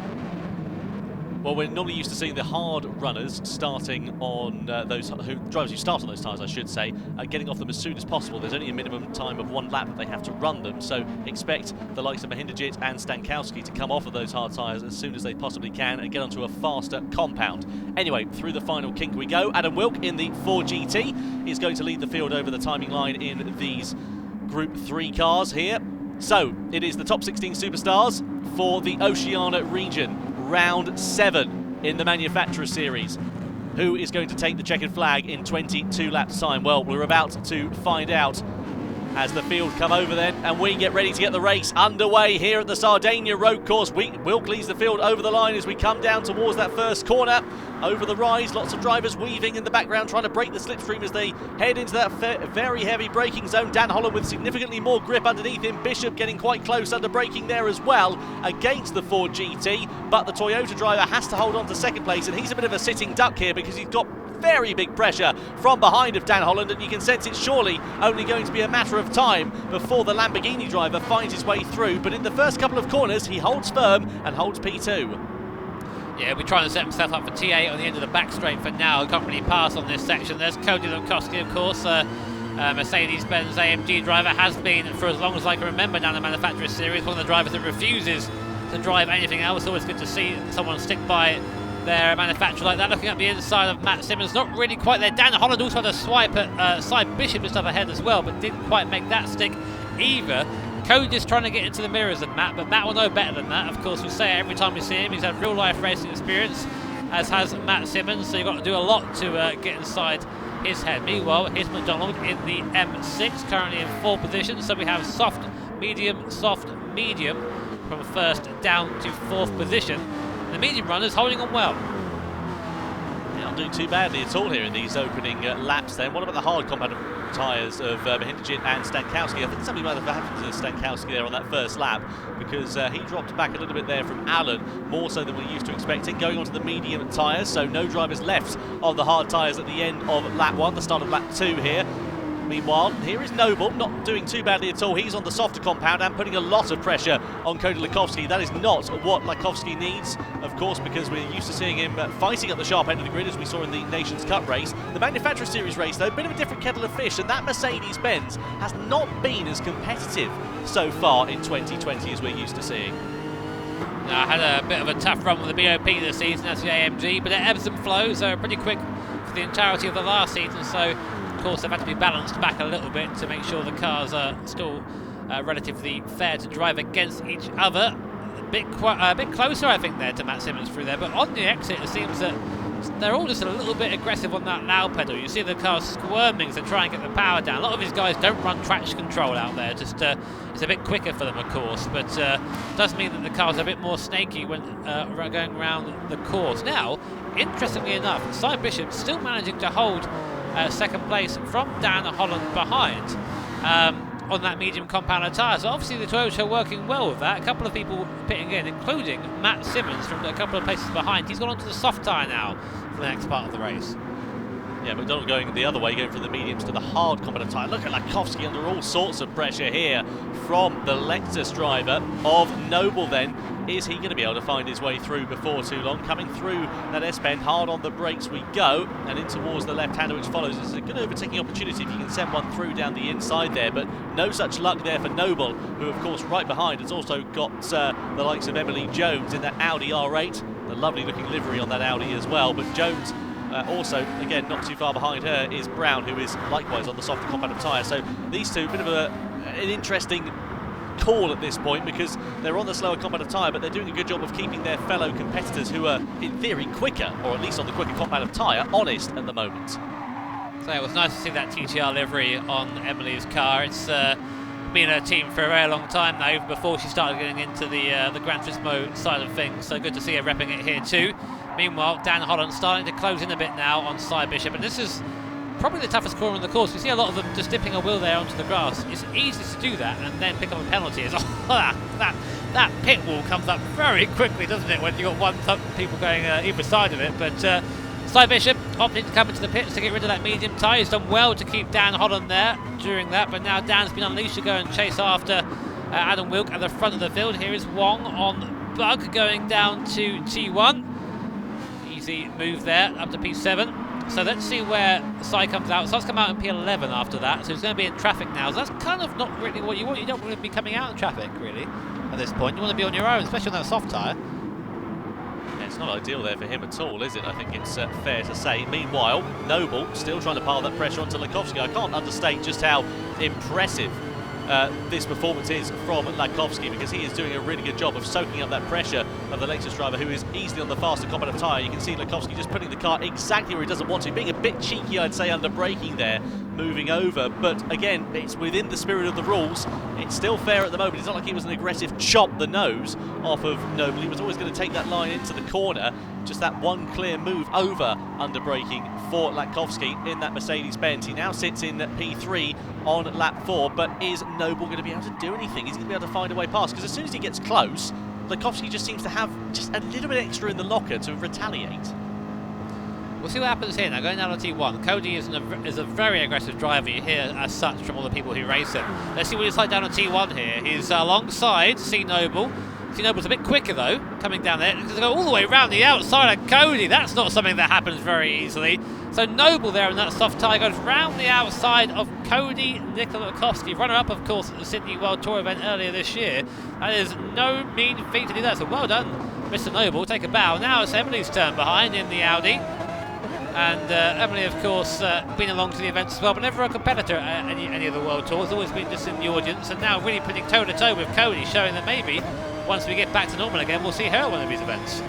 Well, we're normally used to seeing the hard runners starting on drivers who start on those tyres, I should say, getting off them as soon as possible. There's only a minimum time of 1 lap that they have to run them, so expect the likes of Mahindra and Stankowski to come off of those hard tyres as soon as they possibly can and get onto a faster compound. Anyway, through the final kink we go. Adam Wilk in the Ford GT is going to lead the field over the timing line in these Group 3 cars here. So, it is the top 16 superstars for the Oceania region. Round 7 in the Manufacturer Series. Who is going to take the checkered flag in 22 laps time? Well, we're about to find out as the field come over then, and we get ready to get the race underway here at the Sardegna road course. Wilk leads the field over the line as we come down towards that first corner. Over the rise, lots of drivers weaving in the background, trying to break the slipstream as they head into that very heavy braking zone. Dan Holland with significantly more grip underneath him. Bishop getting quite close under braking there as well against the Ford GT, but the Toyota driver has to hold on to second place, and he's a bit of a sitting duck here because he's got very big pressure from behind of Dan Holland, and you can sense it's surely only going to be a matter of time before the Lamborghini driver finds his way through. But in the first couple of corners, he holds firm and holds P2. Yeah, we're trying to set himself up for T8 on the end of the back straight for now. Can't really pass on this section. There's Cody Nikolakowski, of course. Mercedes-Benz AMG driver, has been for as long as I can remember down the Manufacturer Series. One of the drivers that refuses to drive anything else. Always good to see someone stick by their manufacturer like that. Looking at the inside of Matt Simmons, not really quite there. Dan Holland also had a swipe at Cy Bishop just up ahead as well, but didn't quite make that stick either. Cody's trying to get into the mirrors of Matt, but Matt will know better than that. Of course, we say it every time we see him. He's had real life racing experience, as has Matt Simmons, so you've got to do a lot to get inside his head. Meanwhile, here's McDonald in the M6, currently in 4th position. So we have soft, medium, from first down to 4th position. The medium runners holding on well. Yeah, not doing too badly at all here in these opening laps then. What about the hard compound tyres of Mahindra and Stankowski? I think something might have happened to Stankowski there on that first lap, because he dropped back a little bit there from Allen, more so than we're used to expecting. Going on to the medium tyres, so no drivers left on the hard tyres at the end of lap 1, the start of lap 2 here. Meanwhile, here is Noble, not doing too badly at all. He's on the softer compound and putting a lot of pressure on Cody Lakowski. That is not what Lakowski needs, of course, because we're used to seeing him fighting at the sharp end of the grid, as we saw in the Nations Cup race. The Manufacturer Series race, though, a bit of a different kettle of fish, and that Mercedes-Benz has not been as competitive so far in 2020 as we're used to seeing. I had a bit of a tough run with the BOP this season as the AMG, but it ebbs and flows. They were pretty quick for the entirety of the last season, so of course they've had to be balanced back a little bit to make sure the cars are still relatively fair to drive against each other. A bit closer, I think, there to Matt Simmons through there, but on the exit it seems that they're all just a little bit aggressive on that loud pedal. You see the cars squirming to try and get the power down. A lot of these guys don't run traction control out there, just it's a bit quicker for them, of course, but does mean that the cars are a bit more snaky when going around the course. Now, interestingly enough, Cy Bishop still managing to hold second place from Dan Holland behind on that medium compound tyre. So obviously the Toyota are working well with that. A couple of people pitting in, including Matt Simmons from a couple of places behind. He's gone onto the soft tyre now for the next part of the race. Yeah, McDonald going the other way, going from the mediums to the hard compound tyre. Look at Lakowski under all sorts of pressure here from the Lexus driver of Noble then. Is he going to be able to find his way through before too long? Coming through that S-bend, hard on the brakes we go, and in towards the left-hander which follows. It's a good overtaking opportunity if you can send one through down the inside there, but no such luck there for Noble, who of course right behind has also got the likes of Emily Jones in that Audi R8. The lovely looking livery on that Audi as well, but Jones also, again, not too far behind her is Brown, who is likewise on the softer compound tyre. So these two, a bit of an interesting call at this point, because they're on the slower compound tyre, but they're doing a good job of keeping their fellow competitors, who are in theory quicker, or at least on the quicker compound tyre, honest at the moment. So it was nice to see that TTR livery on Emily's car. It's been her team for a very long time now, even before she started getting into the Gran Turismo side of things, so good to see her repping it here too. Meanwhile, Dan Holland starting to close in a bit now on Cy Bishop, and this is probably the toughest corner on the course. We see a lot of them just dipping a wheel there onto the grass. It's easy to do that and then pick up a penalty. That pit wall comes up very quickly, doesn't it, when you've got people going either side of it. But Cy Bishop opting to come into the pits to get rid of that medium tyre. He's done well to keep Dan Holland there during that, but now Dan's been unleashed to go and chase after Adam Wilk at the front of the field. Here is Wong on Bug going down to T1. Easy move there up to P7. So let's see where Cy comes out. Cy's come out in P11 after that, so he's going to be in traffic now. So that's kind of not really what you want. You don't want to be coming out in traffic, really, at this point. You want to be on your own, especially on that soft tyre. Yeah, it's not ideal there for him at all, is it? I think it's fair to say. Meanwhile, Noble still trying to pile that pressure onto Lakowski. I can't understate just how impressive this performance is from Lakowski, because he is doing a really good job of soaking up that pressure of the Lexus driver, who is easily on the faster compound tyre. You can see Lakowski just putting the car exactly where he doesn't want to, being a bit cheeky, I'd say, under braking there, moving over. But again, it's within the spirit of the rules. It's still fair at the moment. It's not like he was an aggressive chop the nose off of Noble. He was always going to take that line into the corner. Just that one clear move over under braking for Lakowski in that Mercedes-Benz. He now sits in P3 on lap 4, but is Noble going to be able to do anything? He's going to be able to find a way past, because as soon as he gets close, Lakowski just seems to have just a little bit extra in the locker to retaliate. We'll see what happens here now, going down to T1. Cody is a very aggressive driver, you hear as such from all the people who race him. Let's see what he's like down on T1 here. He's alongside C Noble. C Noble's a bit quicker though, coming down there. He's going to go all the way around the outside of Cody. That's not something that happens very easily. So Noble there in that soft tyre goes round the outside of Cody Lakowski, runner-up, of course, at the Sydney World Tour event earlier this year. That is no mean feat to do that, so well done, Mr. Noble. Take a bow. Now it's Emily's turn behind in the Audi. And Emily, of course, been along to the events as well, but never a competitor at any of the World Tours, always been just in the audience, and now really putting toe-to-toe with Cody, showing that maybe once we get back to normal again, we'll see her at one of these events.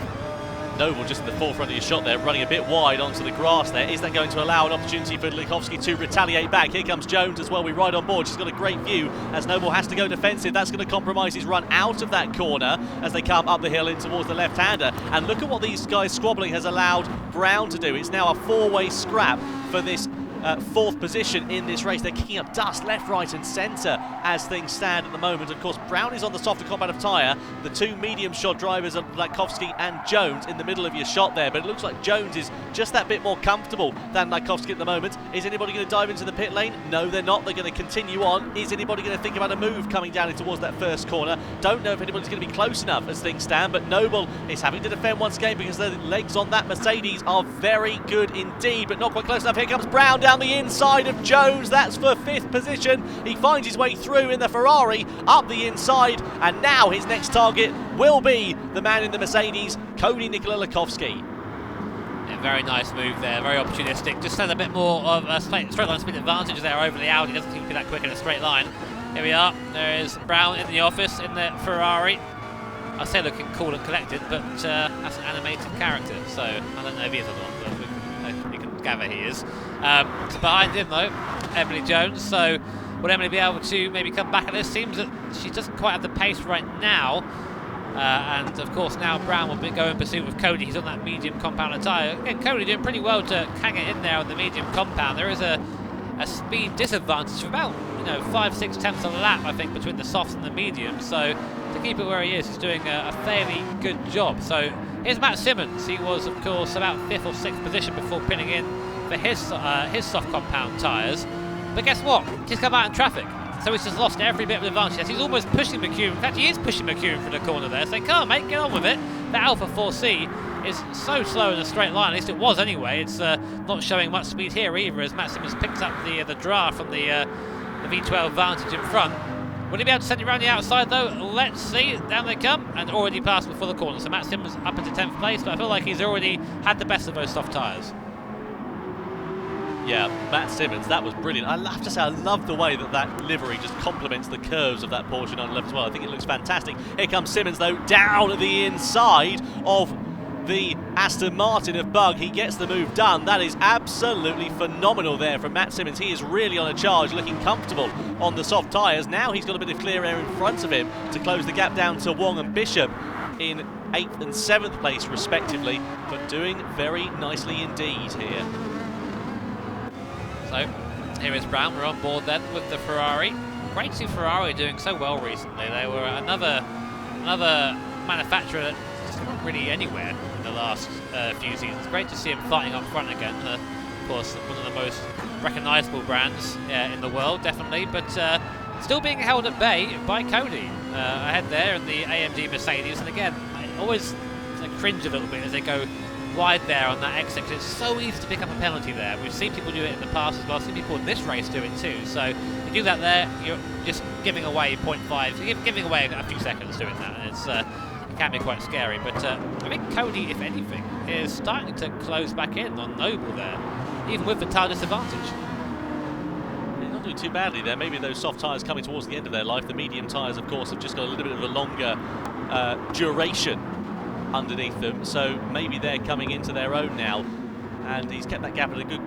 Noble just in the forefront of your shot there, running a bit wide onto the grass there. Is that going to allow an opportunity for Lakowski to retaliate back? Here comes Jones as well. We ride on board. She's got a great view as Noble has to go defensive. That's going to compromise his run out of that corner as they come up the hill in towards the left-hander. And look at what these guys squabbling has allowed Brown to do. It's now a four-way scrap for this 4th position in this race. They're kicking up dust left, right and centre as things stand at the moment. Of course, Brown is on the softer compound of tyre. The 2 medium shod drivers are Laikowski and Jones in the middle of your shot there, but it looks like Jones is just that bit more comfortable than Laikowski at the moment. Is anybody going to dive into the pit lane? No, they're not. They're going to continue on. Is anybody going to think about a move coming down in towards that first corner? Don't know if anybody's going to be close enough as things stand, but Noble is having to defend once again because the legs on that Mercedes are very good indeed, but not quite close enough. Here comes Brown down the inside of Jones. That's for 5th position. He finds his way through in the Ferrari up the inside, and now his next target will be the man in the Mercedes, Cody Nikola Laikowski. Yeah, very nice move there, very opportunistic. Just had a bit more of a straight line speed advantage there over the Audi. Doesn't seem to be that quick in a straight line. Here we are. There is Brown in the office in the Ferrari. I say looking cool and collected, but that's an animated character, so I don't know if he is or not, but you can gather he is. So behind him though, Emily Jones. So will Emily be able to maybe come back at this? Seems that she doesn't quite have the pace right now. And of course now Brown will go in pursuit of Cody. He's on that medium compound tyre. Again, Cody doing pretty well to hang it in there on the medium compound. There is a speed disadvantage of about 5-6 tenths a lap, I think, between the softs and the mediums. So to keep it where he is, he's doing a fairly good job. So here's Matt Simmons. He was of course about 5th or 6th position before pinning in for his soft compound tyres. But guess what? He's come out in traffic. So he's just lost every bit of advantage. Yes, he's almost pushing McEwen. In fact, he is pushing McEwen for the corner there, saying, come on, mate, get on with it. The Alpha 4C is so slow in a straight line, at least it was anyway. It's not showing much speed here either, as Matt Simmons picks up the draft from the V12 Vantage in front. Will he be able to send it around the outside though? Let's see. Down they come, and already passed before the corner. So Matt Simmons up into 10th place, but I feel like he's already had the best of those soft tyres. Yeah, Matt Simmons, that was brilliant. I have to say, I love the way that livery just complements the curves of that Porsche 911 as well. I think it looks fantastic. Here comes Simmons, though, down at the inside of the Aston Martin of Bug. He gets the move done. That is absolutely phenomenal there from Matt Simmons. He is really on a charge, looking comfortable on the soft tyres. Now he's got a bit of clear air in front of him to close the gap down to Wong and Bishop in 8th and 7th place, respectively, but doing very nicely indeed here. So here is Brown. We're on board then with the Ferrari. Great to see Ferrari doing so well recently. They were another manufacturer that not really anywhere in the last few seasons. Great to see him fighting up front again. Of course, one of the most recognisable brands in the world, definitely, but still being held at bay by Cody ahead there in the AMG Mercedes. And again, I always cringe a little bit as they go wide there on that exit, because it's so easy to pick up a penalty there. We've seen people do it in the past as well. I've seen people in this race do it too. So you do that there, you're just giving away 0.5, you're giving away a few seconds doing that. And it's it can be quite scary, but I think Cody, if anything, is starting to close back in on Noble there, even with the tyre disadvantage. He's not doing too badly there. Maybe those soft tyres coming towards the end of their life. The medium tyres, of course, have just got a little bit of a longer duration underneath them, so maybe they're coming into their own now, and he's kept that gap at a good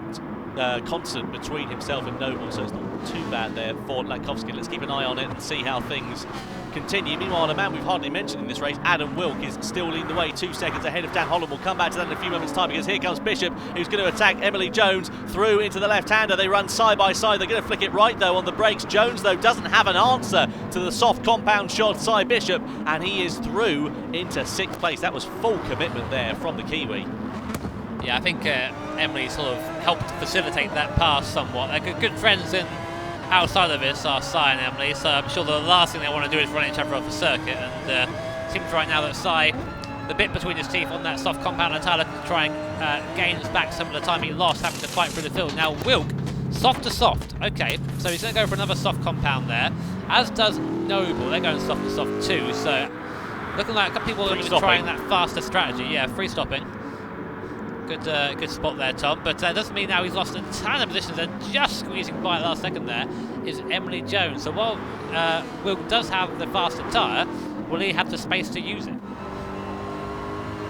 constant between himself and Noble, so it's not too bad there for Laikowski. Let's keep an eye on it and see how things continue. Meanwhile, a man we've hardly mentioned in this race, Adam Wilk, is still leading the way, 2 seconds ahead of Dan Holland. We'll come back to that in a few moments' time, because here comes Bishop, who's going to attack Emily Jones through into the left-hander. They run side by side. They're going to flick it right, though, on the brakes. Jones, though, doesn't have an answer to the soft compound shot Cy Bishop, and he is through into 6th place. That was full commitment there from the Kiwi. Yeah, I think Emily sort of helped facilitate that pass somewhat. They're good friends in outside of this are Cy and Emily, so I'm sure the last thing they want to do is run each other off the circuit, and it seems right now that Cy, the bit between his teeth on that soft compound and Tyler, to try and gain back some of the time he lost having to fight through the field. Now Wilk, soft to soft, okay, so he's going to go for another soft compound there, as does Noble. They're going soft to soft too, so looking like a couple people are going to be trying that faster strategy. Yeah, free stopping. Good spot there, Tom. But doesn't mean now he's lost a ton of positions, and just squeezing by at the last second there is Emily Jones. So while Wilk does have the faster tyre, will he have the space to use it?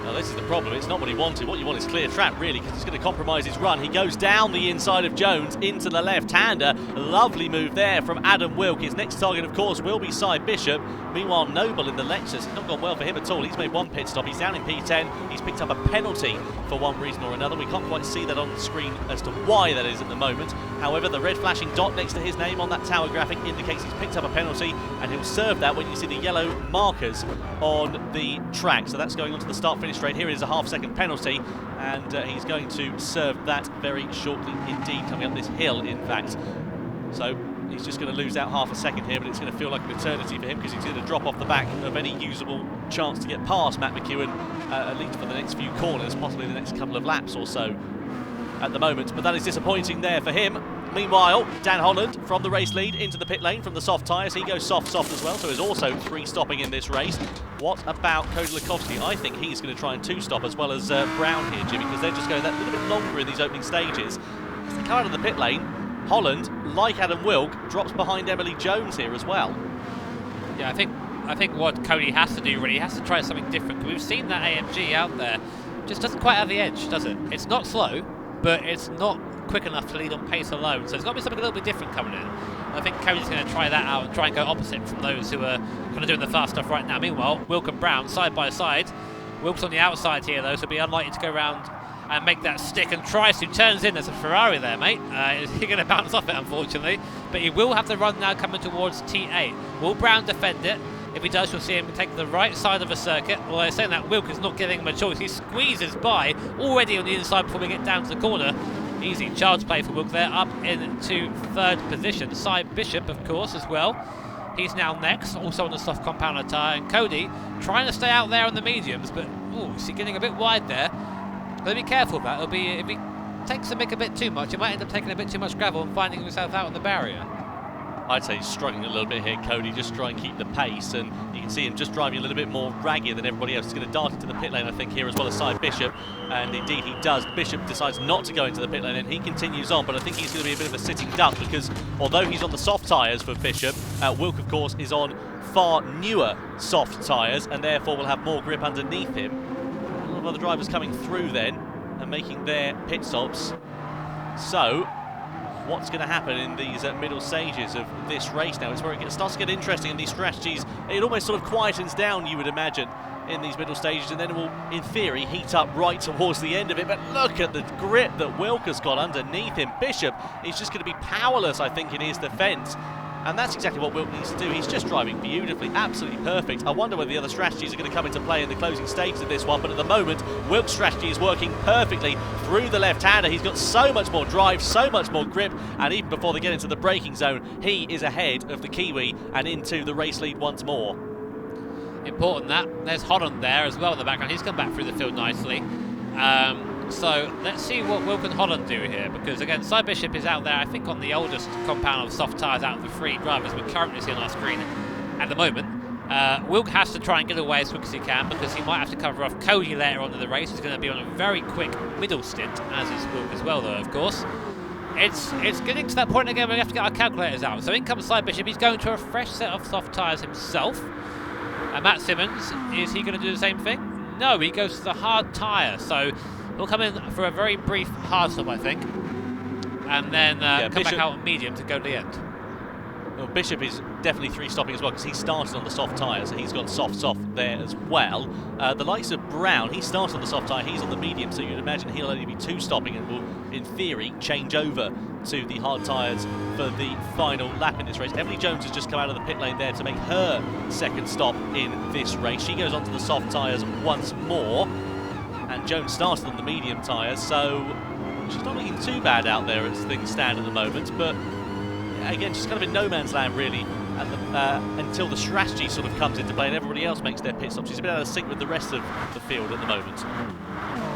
Now this is the problem, it's not what he wanted. What you want is clear track really, because he's going to compromise his run. He goes down the inside of Jones into the left-hander. Lovely move there from Adam Wilk. His next target, of course, will be Cy Bishop. Meanwhile, Noble in the Lexus, it's not gone well for him at all. He's made one pit stop, he's down in P10. He's picked up a penalty for one reason or another. We can't quite see that on the screen as to why that is at the moment. However, the red flashing dot next to his name on that tower graphic indicates he's picked up a penalty, and he'll serve that when you see the yellow markers on the track. So that's going on to the start-finish straight. Here it is, a half-second penalty, and he's going to serve that very shortly indeed, coming up this hill, in fact. So he's just going to lose out half a second here, but it's going to feel like an eternity for him, because he's going to drop off the back of any usable chance to get past Matt McEwen, at least for the next few corners, possibly the next couple of laps or so at the moment. But that is disappointing there for him. Meanwhile, Dan Holland from the race lead into the pit lane from the soft tyres. He goes soft as well, so is also 3-stopping in this race. What about Cody Lukovsky? I think he's going to try and 2-stop as well as Brown here, Jimmy, because they're just going that little bit longer in these opening stages. As they come out of the pit lane, Holland, like Adam Wilk, drops behind Emily Jones here as well. Yeah, I think what Cody has to do really, he has to try something different. We've seen that AMG out there, just doesn't quite have the edge, does it? It's not slow, but it's not quick enough to lead on pace alone, so there's got to be something a little bit different coming in. I think Cody's going to try that out and try and go opposite from those who are kind of doing the fast stuff right now. Meanwhile, Wilk and Brown side by side. Wilk's on the outside here though, so it'll be unlikely to go around and make that stick, and tries to, turns in. There's a Ferrari there, mate. He's going to bounce off it, unfortunately, but he will have the run now coming towards T8. Will Brown defend it? If he does, you'll see him take the right side of the circuit. Although saying that, Wilk is not giving him a choice. He squeezes by already on the inside before we get down to the corner. Easy child's play for Wilk there, up into third position. Cy Bishop, of course, as well. He's now next, also on the soft compounder tyre. And Cody trying to stay out there on the mediums, but is he getting a bit wide there? Got to be careful of that. It'll be, if he takes the mick a bit too much, he might end up taking a bit too much gravel and finding himself out on the barrier. I'd say he's struggling a little bit here, Cody, just try and keep the pace, and you can see him just driving a little bit more raggier than everybody else. He's going to dart into the pit lane, I think, here as well as Cy Bishop, and indeed he does. Bishop decides not to go into the pit lane, and he continues on, but I think he's going to be a bit of a sitting duck, because although he's on the soft tyres for Bishop, Wilk, of course, is on far newer soft tyres, and therefore will have more grip underneath him. A lot of other drivers coming through then, and making their pit stops. So what's going to happen in these middle stages of this race now? It's where it starts to get interesting in these strategies. It almost sort of quietens down, you would imagine, in these middle stages, and then it will, in theory, heat up right towards the end of it. But look at the grip that Wilk has got underneath him. Bishop is just going to be powerless, I think, in his defence. And that's exactly what Wilk needs to do. He's just driving beautifully, absolutely perfect. I wonder whether the other strategies are going to come into play in the closing stages of this one, but at the moment, Wilk's strategy is working perfectly through the left-hander. He's got so much more drive, so much more grip, and even before they get into the braking zone, he is ahead of the Kiwi and into the race lead once more. Important that. There's Holland there as well in the background. He's come back through the field nicely. So let's see what Wilk and Holland do here, because again, Cy Bishop is out there, I think, on the oldest compound of soft tyres out of the three drivers we currently see on our screen at the moment. Wilk has to try and get away as quick as he can, because he might have to cover off Cody later on in the race. He's going to be on a very quick middle stint, as is Wilk as well, though, of course. It's getting to that point again where we have to get our calculators out. So in comes Cy Bishop. He's going to a fresh set of soft tyres himself. And Matt Simmons, is he going to do the same thing? No, he goes to the hard tyre. So he'll come in for a very brief hard stop, I think, and then come back out on medium to go to the end. Well, Bishop is definitely 3-stopping as well, because he started on the soft tyre, so he's got soft there as well. The likes of Brown, he started on the soft tyre, he's on the medium, so you'd imagine he'll only be 2-stopping and will, in theory, change over to the hard tyres for the final lap in this race. Emily Jones has just come out of the pit lane there to make her second stop in this race. She goes onto the soft tyres once more, and Jones started on the medium tyres, so she's not looking too bad out there as things stand at the moment, but again, she's kind of in no man's land really until the strategy sort of comes into play and everybody else makes their pit stops. She's a bit out of sync with the rest of the field at the moment.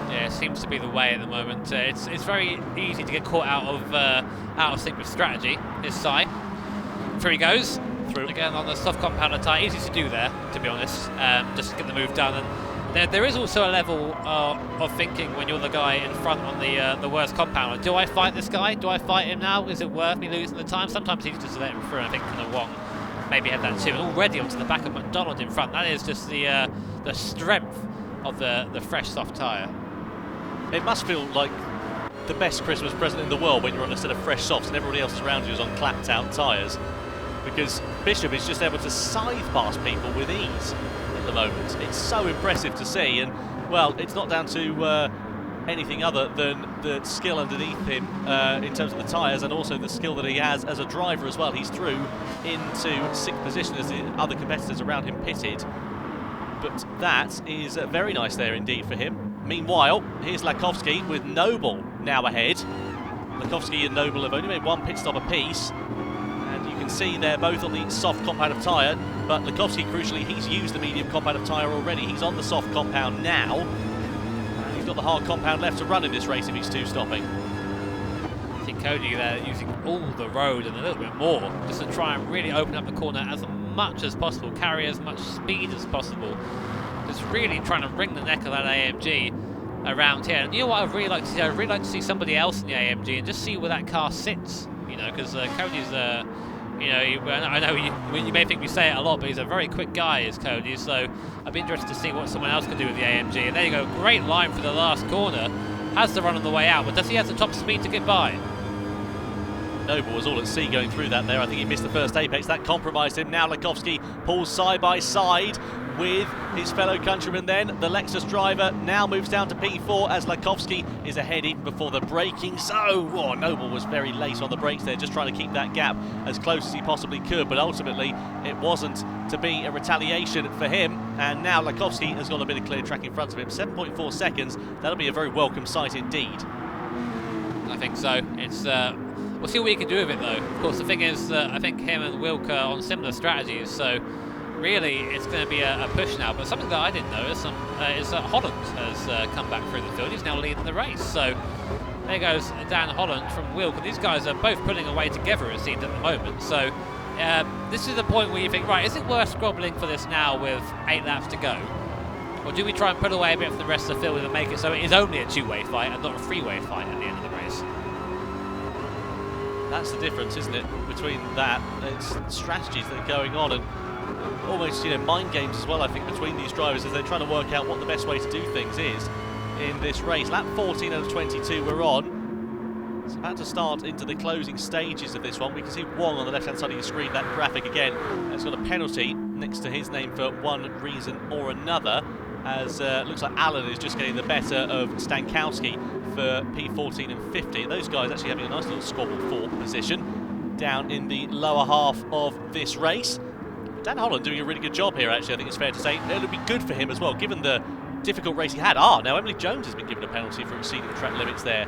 Yeah, it seems to be the way at the moment. It's very easy to get caught out of sync with strategy. This side, through he goes. Through again on the soft compounder tyre. Easy to do there, to be honest. Just to get the move done. And there is also a level of thinking when you're the guy in front on the worst compounder. Do I fight this guy? Do I fight him now? Is it worth me losing the time? Sometimes he's just let him through, and I think kind of Wong maybe had that too. And already onto the back of McDonald in front. That is just the strength of the fresh soft tyre. It must feel like the best Christmas present in the world when you're on a set of fresh softs and everybody else around you is on clapped out tyres, because Bishop is just able to scythe past people with ease at the moment. It's so impressive to see, and well, it's not down to anything other than the skill underneath him in terms of the tyres, and also the skill that he has as a driver as well. He's through into 6th position as the other competitors around him pitted, but that is very nice there indeed for him. Meanwhile, here's Lakowski with Noble now ahead. Lakowski and Noble have only made one pit stop apiece, and you can see they're both on the soft compound of tyre, but Lakowski, crucially, he's used the medium compound of tyre already. He's on the soft compound now, and he's got the hard compound left to run in this race if he's two-stopping. I think Cody there using all the road and a little bit more just to try and really open up the corner as much as possible, carry as much speed as possible. Just really trying to wring the neck of that AMG around here. And you know what I'd really like to see? I'd really like to see somebody else in the AMG and just see where that car sits. You know, because Cody's, you know, I know you may think we say it a lot, but he's a very quick guy, is Cody. So I'd be interested to see what someone else can do with the AMG. And there you go, great line for the last corner. Has the run on the way out, but does he have the top speed to get by? Noble was all at sea going through that there. I think he missed the first apex. That compromised him. Now Lakowski pulls side by side with his fellow countryman then. The Lexus driver now moves down to P4 as Lakowski is ahead even before the braking. So, Noble was very late on the brakes there, just trying to keep that gap as close as he possibly could. But ultimately, it wasn't to be a retaliation for him. And now Lakowski has got a bit of clear track in front of him. 7.4 seconds. That'll be a very welcome sight indeed. I think so. It's... we'll see what we can do with it, though. Of course, the thing is that I think him and Wilk are on similar strategies, so really it's going to be a push now. But something that I didn't know is that Holland has come back through the field. He's now leading the race. So there goes Dan Holland from Wilk, and these guys are both pulling away together, it seems, at the moment. So this is the point where you think, right, is it worth squabbling for this now with 8 laps to go? Or do we try and pull away a bit from the rest of the field and make it so it is only a two-way fight and not a three-way fight at the end of the race? That's the difference, isn't it, between that? It's strategies that are going on, and almost, mind games as well, I think, between these drivers as they're trying to work out what the best way to do things is in this race. Lap 14 out of 22 we're on. It's about to start into the closing stages of this one. We can see Wong on the left-hand side of your screen, that graphic again. It's got a penalty next to his name for one reason or another, as looks like Allen is just getting the better of Stankowski for P14 and 50. Those guys actually having a nice little squabble for position down in the lower half of this race. Dan Holland doing a really good job here, actually, I think it's fair to say. It'll be good for him as well, given the difficult race he had. Now Emily Jones has been given a penalty for exceeding the track limits there.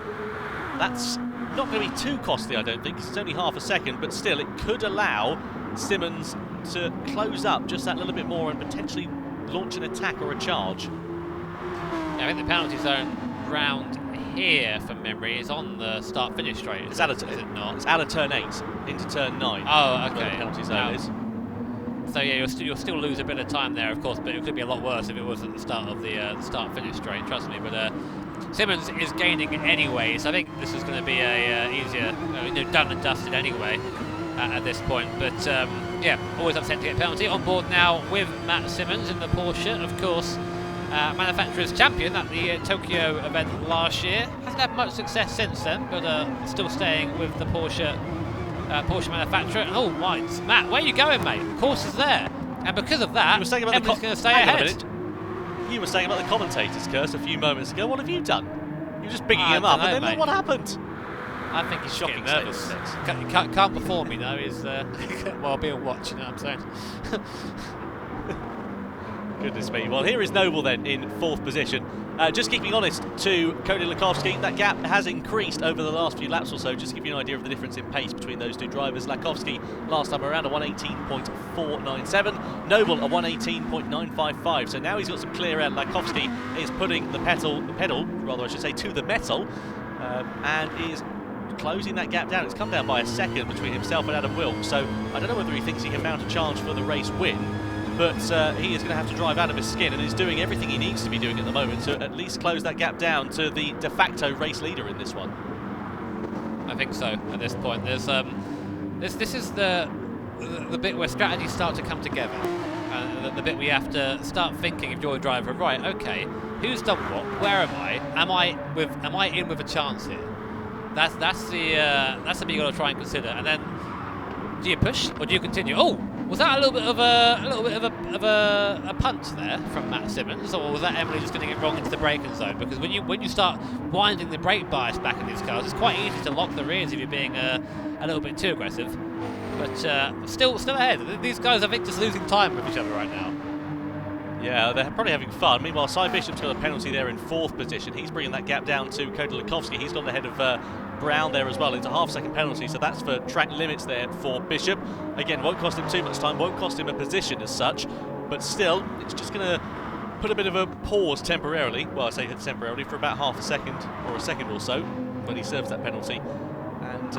That's not going to be too costly, I don't think, because it's only half a second, but still, it could allow Simmons to close up just that little bit more and potentially launch an attack or a charge. Yeah, I think the penalty zone round here, from memory, is on the start-finish straight. Is it not? It's out of turn 8 into turn 9. Oh, okay. Where the penalty zone is. So yeah, you'll still lose a bit of time there, of course, but it could be a lot worse if it was at the start of the start-finish straight. Trust me. But Simmons is gaining anyway, so I think this is going to be a easier, done and dusted anyway at this point. But yeah, always upset to get a penalty. On board now with Matt Simmons in the Porsche, of course. Manufacturers champion at the Tokyo event last year. Hasn't had much success since then, but still staying with the Porsche manufacturer. Oh, right, Matt, where are you going, mate? The course is there, and because of that, Emily's going to stay ahead. You were saying about the commentators, Kirst, a few moments ago. What have you done? You're just bigging him up, and then look what happened. I think he's shocking getting nervous. Can't perform, He's well, being watched, you know what I'm saying? Goodness me. Well, here is Noble then in 4th position. Just keeping honest to Cody Lakowski, that gap has increased over the last few laps or so, just to give you an idea of the difference in pace between those two drivers. Lakowski last time around a 118.497, Noble a 118.955, so now he's got some clear air. Lakowski is putting the pedal, rather I should say, to the metal, and is closing that gap down. It's come down by a second between himself and Adam Wilk, so I don't know whether he thinks he can mount a challenge for the race win, but he is going to have to drive out of his skin, and is doing everything he needs to be doing at the moment to at least close that gap down to the de facto race leader in this one. I think so. At this point, there's this is the bit where strategies start to come together, the bit we have to start thinking if you're a driver, right? Okay, who's done what? Where am I? Am I in with a chance here? That's the bit you got to try and consider. And then, do you push or do you continue? Oh, was that a little bit of a punch there from Matt Simmons, or was that Emily just getting it wrong into the braking zone? Because when you start winding the brake bias back in these cars, it's quite easy to lock the rears if you're being a little bit too aggressive. But still ahead. These guys, I think, just losing time with each other right now. Yeah, they're probably having fun. Meanwhile, Cy Bishop's got a penalty there in 4th position. He's bringing that gap down to Cody Lukowski. He's gone ahead of Brown there as well. It's a half-second penalty, so that's for track limits there for Bishop. Again, won't cost him too much time, won't cost him a position as such, but still, it's just going to put a bit of a pause temporarily. Well, I say temporarily, for about half a second or a second or so when he serves that penalty. And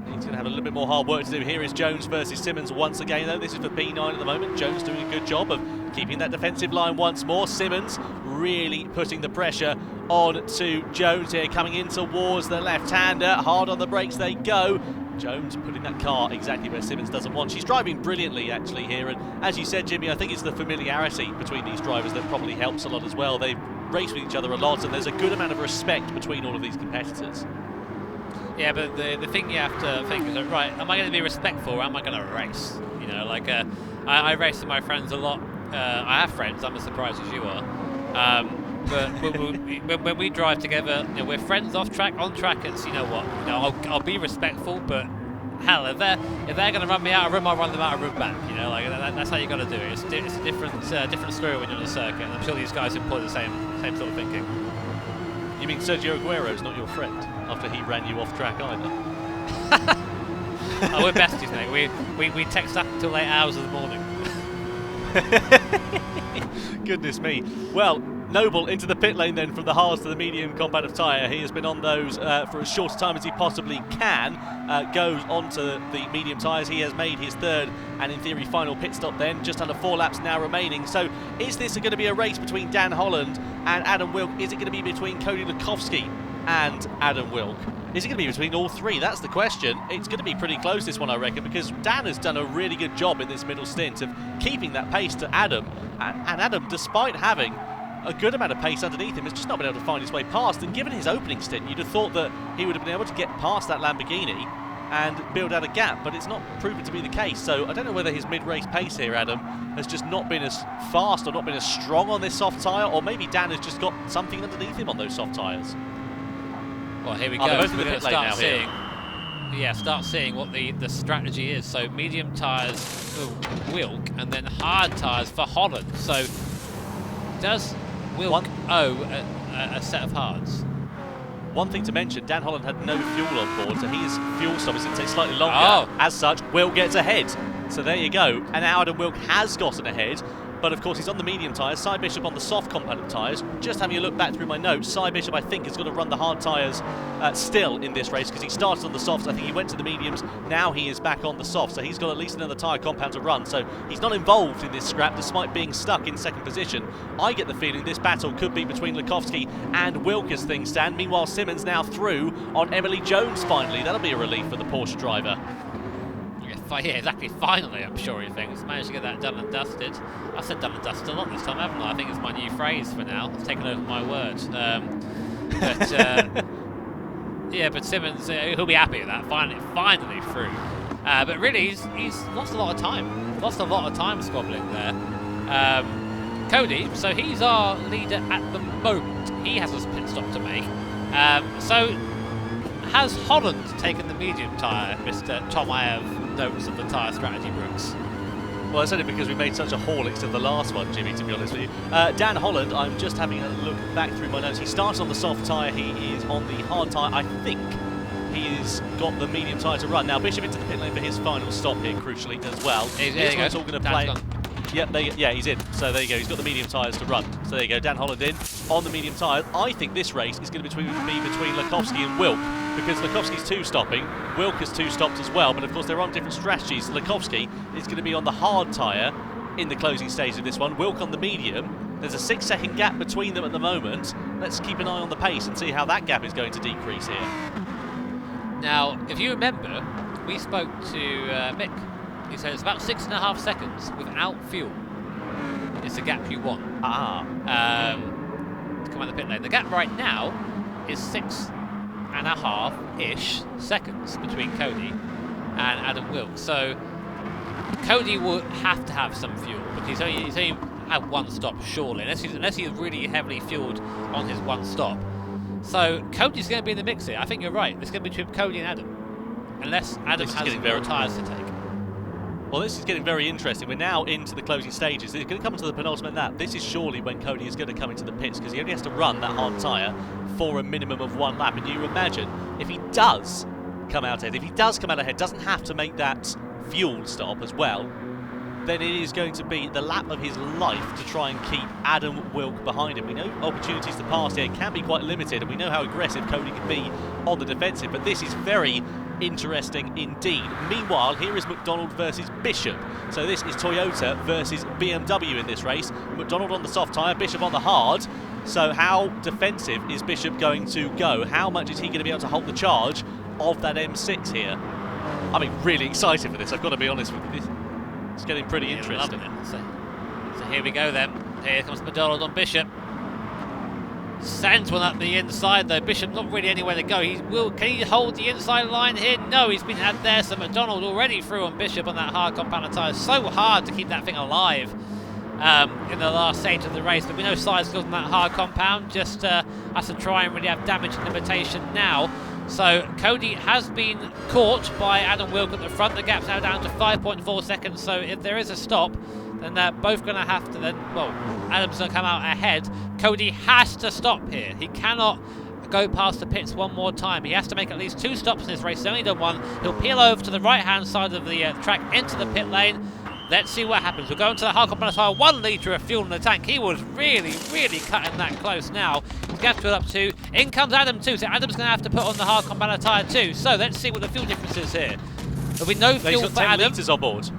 he's going to have a little bit more hard work to do. Here is Jones versus Simmons once again, though. This is for P9 at the moment. Jones doing a good job of keeping that defensive line once more. Simmons really putting the pressure on to Jones here, coming in towards the left-hander. Hard on the brakes they go. Jones putting that car exactly where Simmons doesn't want. She's driving brilliantly actually here, and as you said, Jimmy, I think it's the familiarity between these drivers that probably helps a lot as well. They race with each other a lot, and there's a good amount of respect between all of these competitors. Yeah, but the thing you have to think is, right, am I going to be respectful or am I going to race? You know, like I race with my friends a lot. I have friends, I'm as surprised as you are. But when we drive together, you know, we're friends off track. On track, it's, you know what, you know, I'll be respectful, but hell, if they're going to run me out of room, I'll run them out of room back. You know, like that's how you got to do it. It's a different story when you're on the circuit, and I'm sure these guys employ the same sort of thinking. You mean Sergio Aguero's not your friend after he ran you off track either? Oh, we're besties, mate. We text up until late hours of the morning. Goodness me. Well, Noble into the pit lane then from the hards to the medium compactive tyre. He has been on those for as short a time as he possibly can. Goes onto the medium tyres. He has made his 3rd and in theory final pit stop then. Just under 4 laps now remaining. So is this going to be a race between Dan Holland and Adam Wilk? Is it going to be between Cody Lukowski and Adam Wilk? Is it going to be between all 3? That's the question. It's going to be pretty close, this one, I reckon, because Dan has done a really good job in this middle stint of keeping that pace to Adam. And Adam, despite having a good amount of pace underneath him, has just not been able to find his way past. And given his opening stint, you'd have thought that he would have been able to get past that Lamborghini and build out a gap, but it's not proven to be the case. So I don't know whether his mid-race pace here, Adam, has just not been as fast or not been as strong on this soft tyre, or maybe Dan has just got something underneath him on those soft tyres. Well, here we go. We're going to start seeing, start seeing what the strategy is. So medium tyres for Wilk, and then hard tyres for Holland. So does Wilk owe a set of hards? One thing to mention, Dan Holland had no fuel on board, so his fuel stop is going to take slightly longer. As such, Wilk gets ahead. So there you go. And now Adam Wilk has gotten ahead. But of course he's on the medium tyres, Cy Bishop on the soft compactive tyres. Just having a look back through my notes, Cy Bishop I think has got to run the hard tyres still in this race, because he started on the softs. I think he went to the mediums, now he is back on the softs, so he's got at least another tyre compound to run. So he's not involved in this scrap despite being stuck in 2nd position. I get the feeling this battle could be between Lukowski and Wilk as things stand. Meanwhile, Simmons now through on Emily Jones finally. That'll be a relief for the Porsche driver. Yeah, exactly. Finally, I'm sure he thinks. Managed to get that done and dusted. I said done and dusted a lot this time, haven't I? I think it's my new phrase for now. It's taken over my words. Yeah, but Simmons, he'll be happy with that. Finally through. But really, he's lost a lot of time. Lost a lot of time squabbling there. Cody, so he's our leader at the moment. He has a pit stop to make. So has Holland taken the medium tyre, Mr. Tom? I have notes of the tyre strategy, Brooks. Well, it's only because we made such a haulix of the last one, Jimmy, to be honest with you. Dan Holland, I'm just having a look back through my notes. He starts on the soft tyre, he is on the hard tyre. I think he's got the medium tyre to run. Now, Bishop into the pit lane for his final stop here, crucially, as well. This one's all going to play. Yep, yeah, he's in. So there you go. He's got the medium tyres to run. So there you go. Dan Holland in on the medium tyres. I think this race is going to be between Lukowski and Wilk, because Lukowski's 2-stopping. Wilk has 2 stopped as well. But of course, they're on different strategies. Lukowski is going to be on the hard tyre in the closing stage of this one. Wilk on the medium. There's a 6-second gap between them at the moment. Let's keep an eye on the pace and see how that gap is going to decrease here. Now, if you remember, we spoke to Mick. He said it's about 6.5 seconds without fuel is the gap you want. To come out the pit lane. The gap right now is 6.5-ish seconds between Cody and Adam Wilk. So Cody will have to have some fuel, because he's only had one stop, surely, unless he's really heavily fueled on his one stop. So Cody's going to be in the mix here. I think you're right. It's going to be between Cody and Adam, unless Adam has more tyres to take. Well, this is getting very interesting. We're now into the closing stages. It's going to come to the penultimate lap. This is surely when Cody is going to come into the pits, because he only has to run that hard tyre for a minimum of one lap. And you imagine if he does come out ahead, doesn't have to make that fuel stop as well, then it is going to be the lap of his life to try and keep Adam Wilk behind him. We know opportunities to pass here can be quite limited, and we know how aggressive Cody can be on the defensive, but this is very interesting indeed. Meanwhile, here is McDonald versus Bishop. So this is Toyota versus BMW in this race. McDonald on the soft tyre, Bishop on the hard. So how defensive is Bishop going to go? How much is he going to be able to hold the charge of that M6 here? I mean, really excited for this, I've got to be honest with you. It's getting pretty interesting. So here we go then. Here comes McDonald on Bishop. Sends one up the inside though. Bishop not really anywhere to go. Can he hold the inside line here? No, he's been had there. So McDonald already through on Bishop on that hard compound tyre. So hard to keep that thing alive in the last stage of the race. But we know size goes on that hard compound. Just has to try and really have damage limitation now. So Cody has been caught by Adam Wilk at the front. The gap's now down to 5.4 seconds. So if there is a stop, then they're both going to have to Adam's going to come out ahead. Cody has to stop here. He cannot go past the pits one more time. He has to make at least 2 stops in this race. He's only done 1. He'll peel over to the right-hand side of the track into the pit lane. Let's see what happens. We'll go into the hard compound tyre. 1 litre of fuel in the tank. He was really, really cutting that close now. He's got to up to. In comes Adam too. So Adam's going to have to put on the hard compound tyre too. So let's see what the fuel difference is here. There'll be no fuel for Adam. He's got 10 litres on board.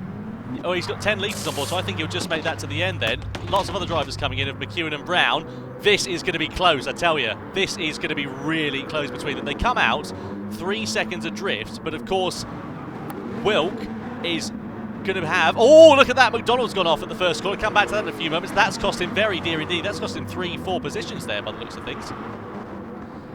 Oh, he's got 10 litres on board, so I think he'll just make that to the end then. Lots of other drivers coming in of McEwen and Brown. This is going to be close, I tell you. This is going to be really close between them. They come out 3 seconds adrift, but of course, Wilk is going to have... Oh, look at that. McDonald's gone off at the first corner. Come back to that in a few moments. That's cost him very dear indeed. That's cost him 3-4 positions there by the looks of things.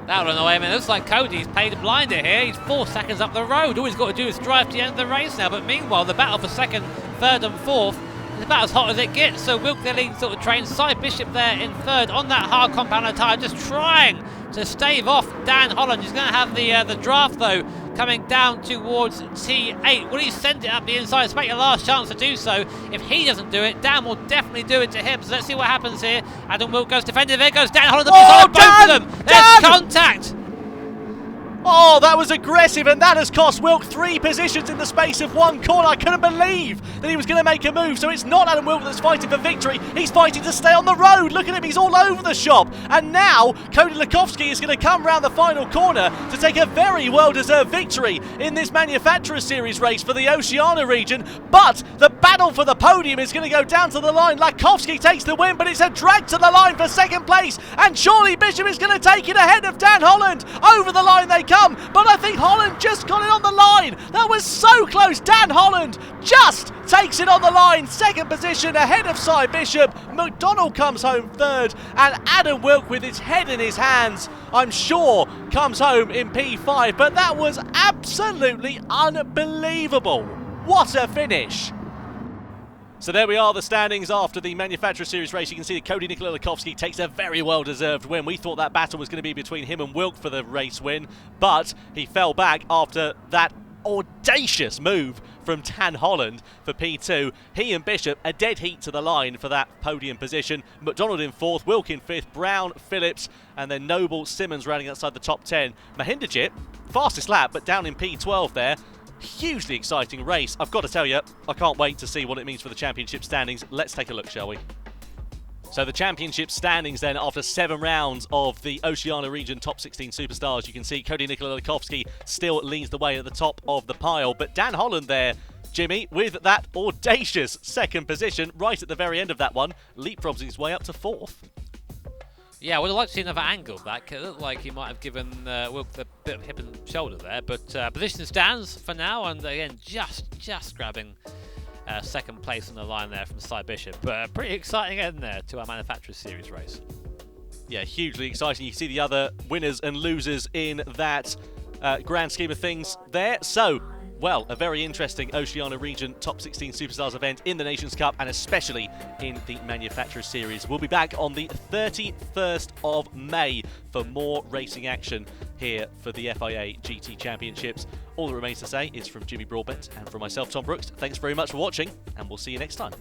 That'll run away. I mean, it looks like Cody's paid a blinder here. He's 4 seconds up the road. All he's got to do is drive to the end of the race now. But meanwhile, the battle for second, third and fourth is about as hot as it gets. So Wilk, the lead sort of train. Cy Bishop there in third on that hard compound tyre, just trying to stave off Dan Holland. He's going to have the draft, though, coming down towards T8. Will he send it up the inside? It's about your last chance to do so. If he doesn't do it, Dan will definitely do it to him. So let's see what happens here. Adam Wilk goes defending. There goes Dan Holland. Oh, both of them. There's contact. Oh, that was aggressive, and that has cost Wilk 3 positions in the space of 1 corner. I couldn't believe that he was going to make a move. So it's not Adam Wilk that's fighting for victory. He's fighting to stay on the road. Look at him. He's all over the shop. And now Cody Lukowski is going to come round the final corner to take a very well-deserved victory in this Manufacturer Series race for the Oceania region. But the battle for the podium is going to go down to the line. Lukowski takes the win, but it's a drag to the line for second place. And surely Bishop is going to take it ahead of Dan Holland. Over the line they come. But I think Holland just got it on the line. That was so close. Dan Holland just takes it on the line. Second position ahead of Cy Bishop. McDonald comes home third. And Adam Wilk, with his head in his hands, I'm sure comes home in P5. But that was absolutely unbelievable. What a finish. So there we are, the standings after the Manufacturer Series race. You can see that Cody Lukowski takes a very well-deserved win. We thought that battle was going to be between him and Wilk for the race win, but he fell back after that audacious move from Dan Holland for P2. He and Bishop a dead heat to the line for that podium position. McDonald in 4th, Wilk in 5th, Brown, Phillips, and then Noble, Simmons rounding outside the top 10. Mahinderjit, fastest lap, but down in P12 there. Hugely exciting race. I've got to tell you, I can't wait to see what it means for the championship standings. Let's take a look, shall we? So the championship standings then, after 7 rounds of the Oceania region top 16 superstars, you can see Cody Lukowski still leads the way at the top of the pile. But Dan Holland there, Jimmy, with that audacious second position right at the very end of that one, leapfrogs his way up to 4th. Yeah, I would have liked to see another angle of that. It looked like he might have given Wilk a bit of hip and shoulder there, but position stands for now, and again, just grabbing second place on the line there from Cy Bishop. But pretty exciting end there to our Manufacturers Series race. Yeah, hugely exciting. You see the other winners and losers in that grand scheme of things there. So, well, a very interesting Oceania region top 16 Superstars event in the Nations Cup, and especially in the Manufacturers Series. We'll be back on the 31st of May for more racing action here for the FIA GT Championships. All that remains to say is from Jimmy Broadbent and from myself, Tom Brooks, thanks very much for watching, and we'll see you next time.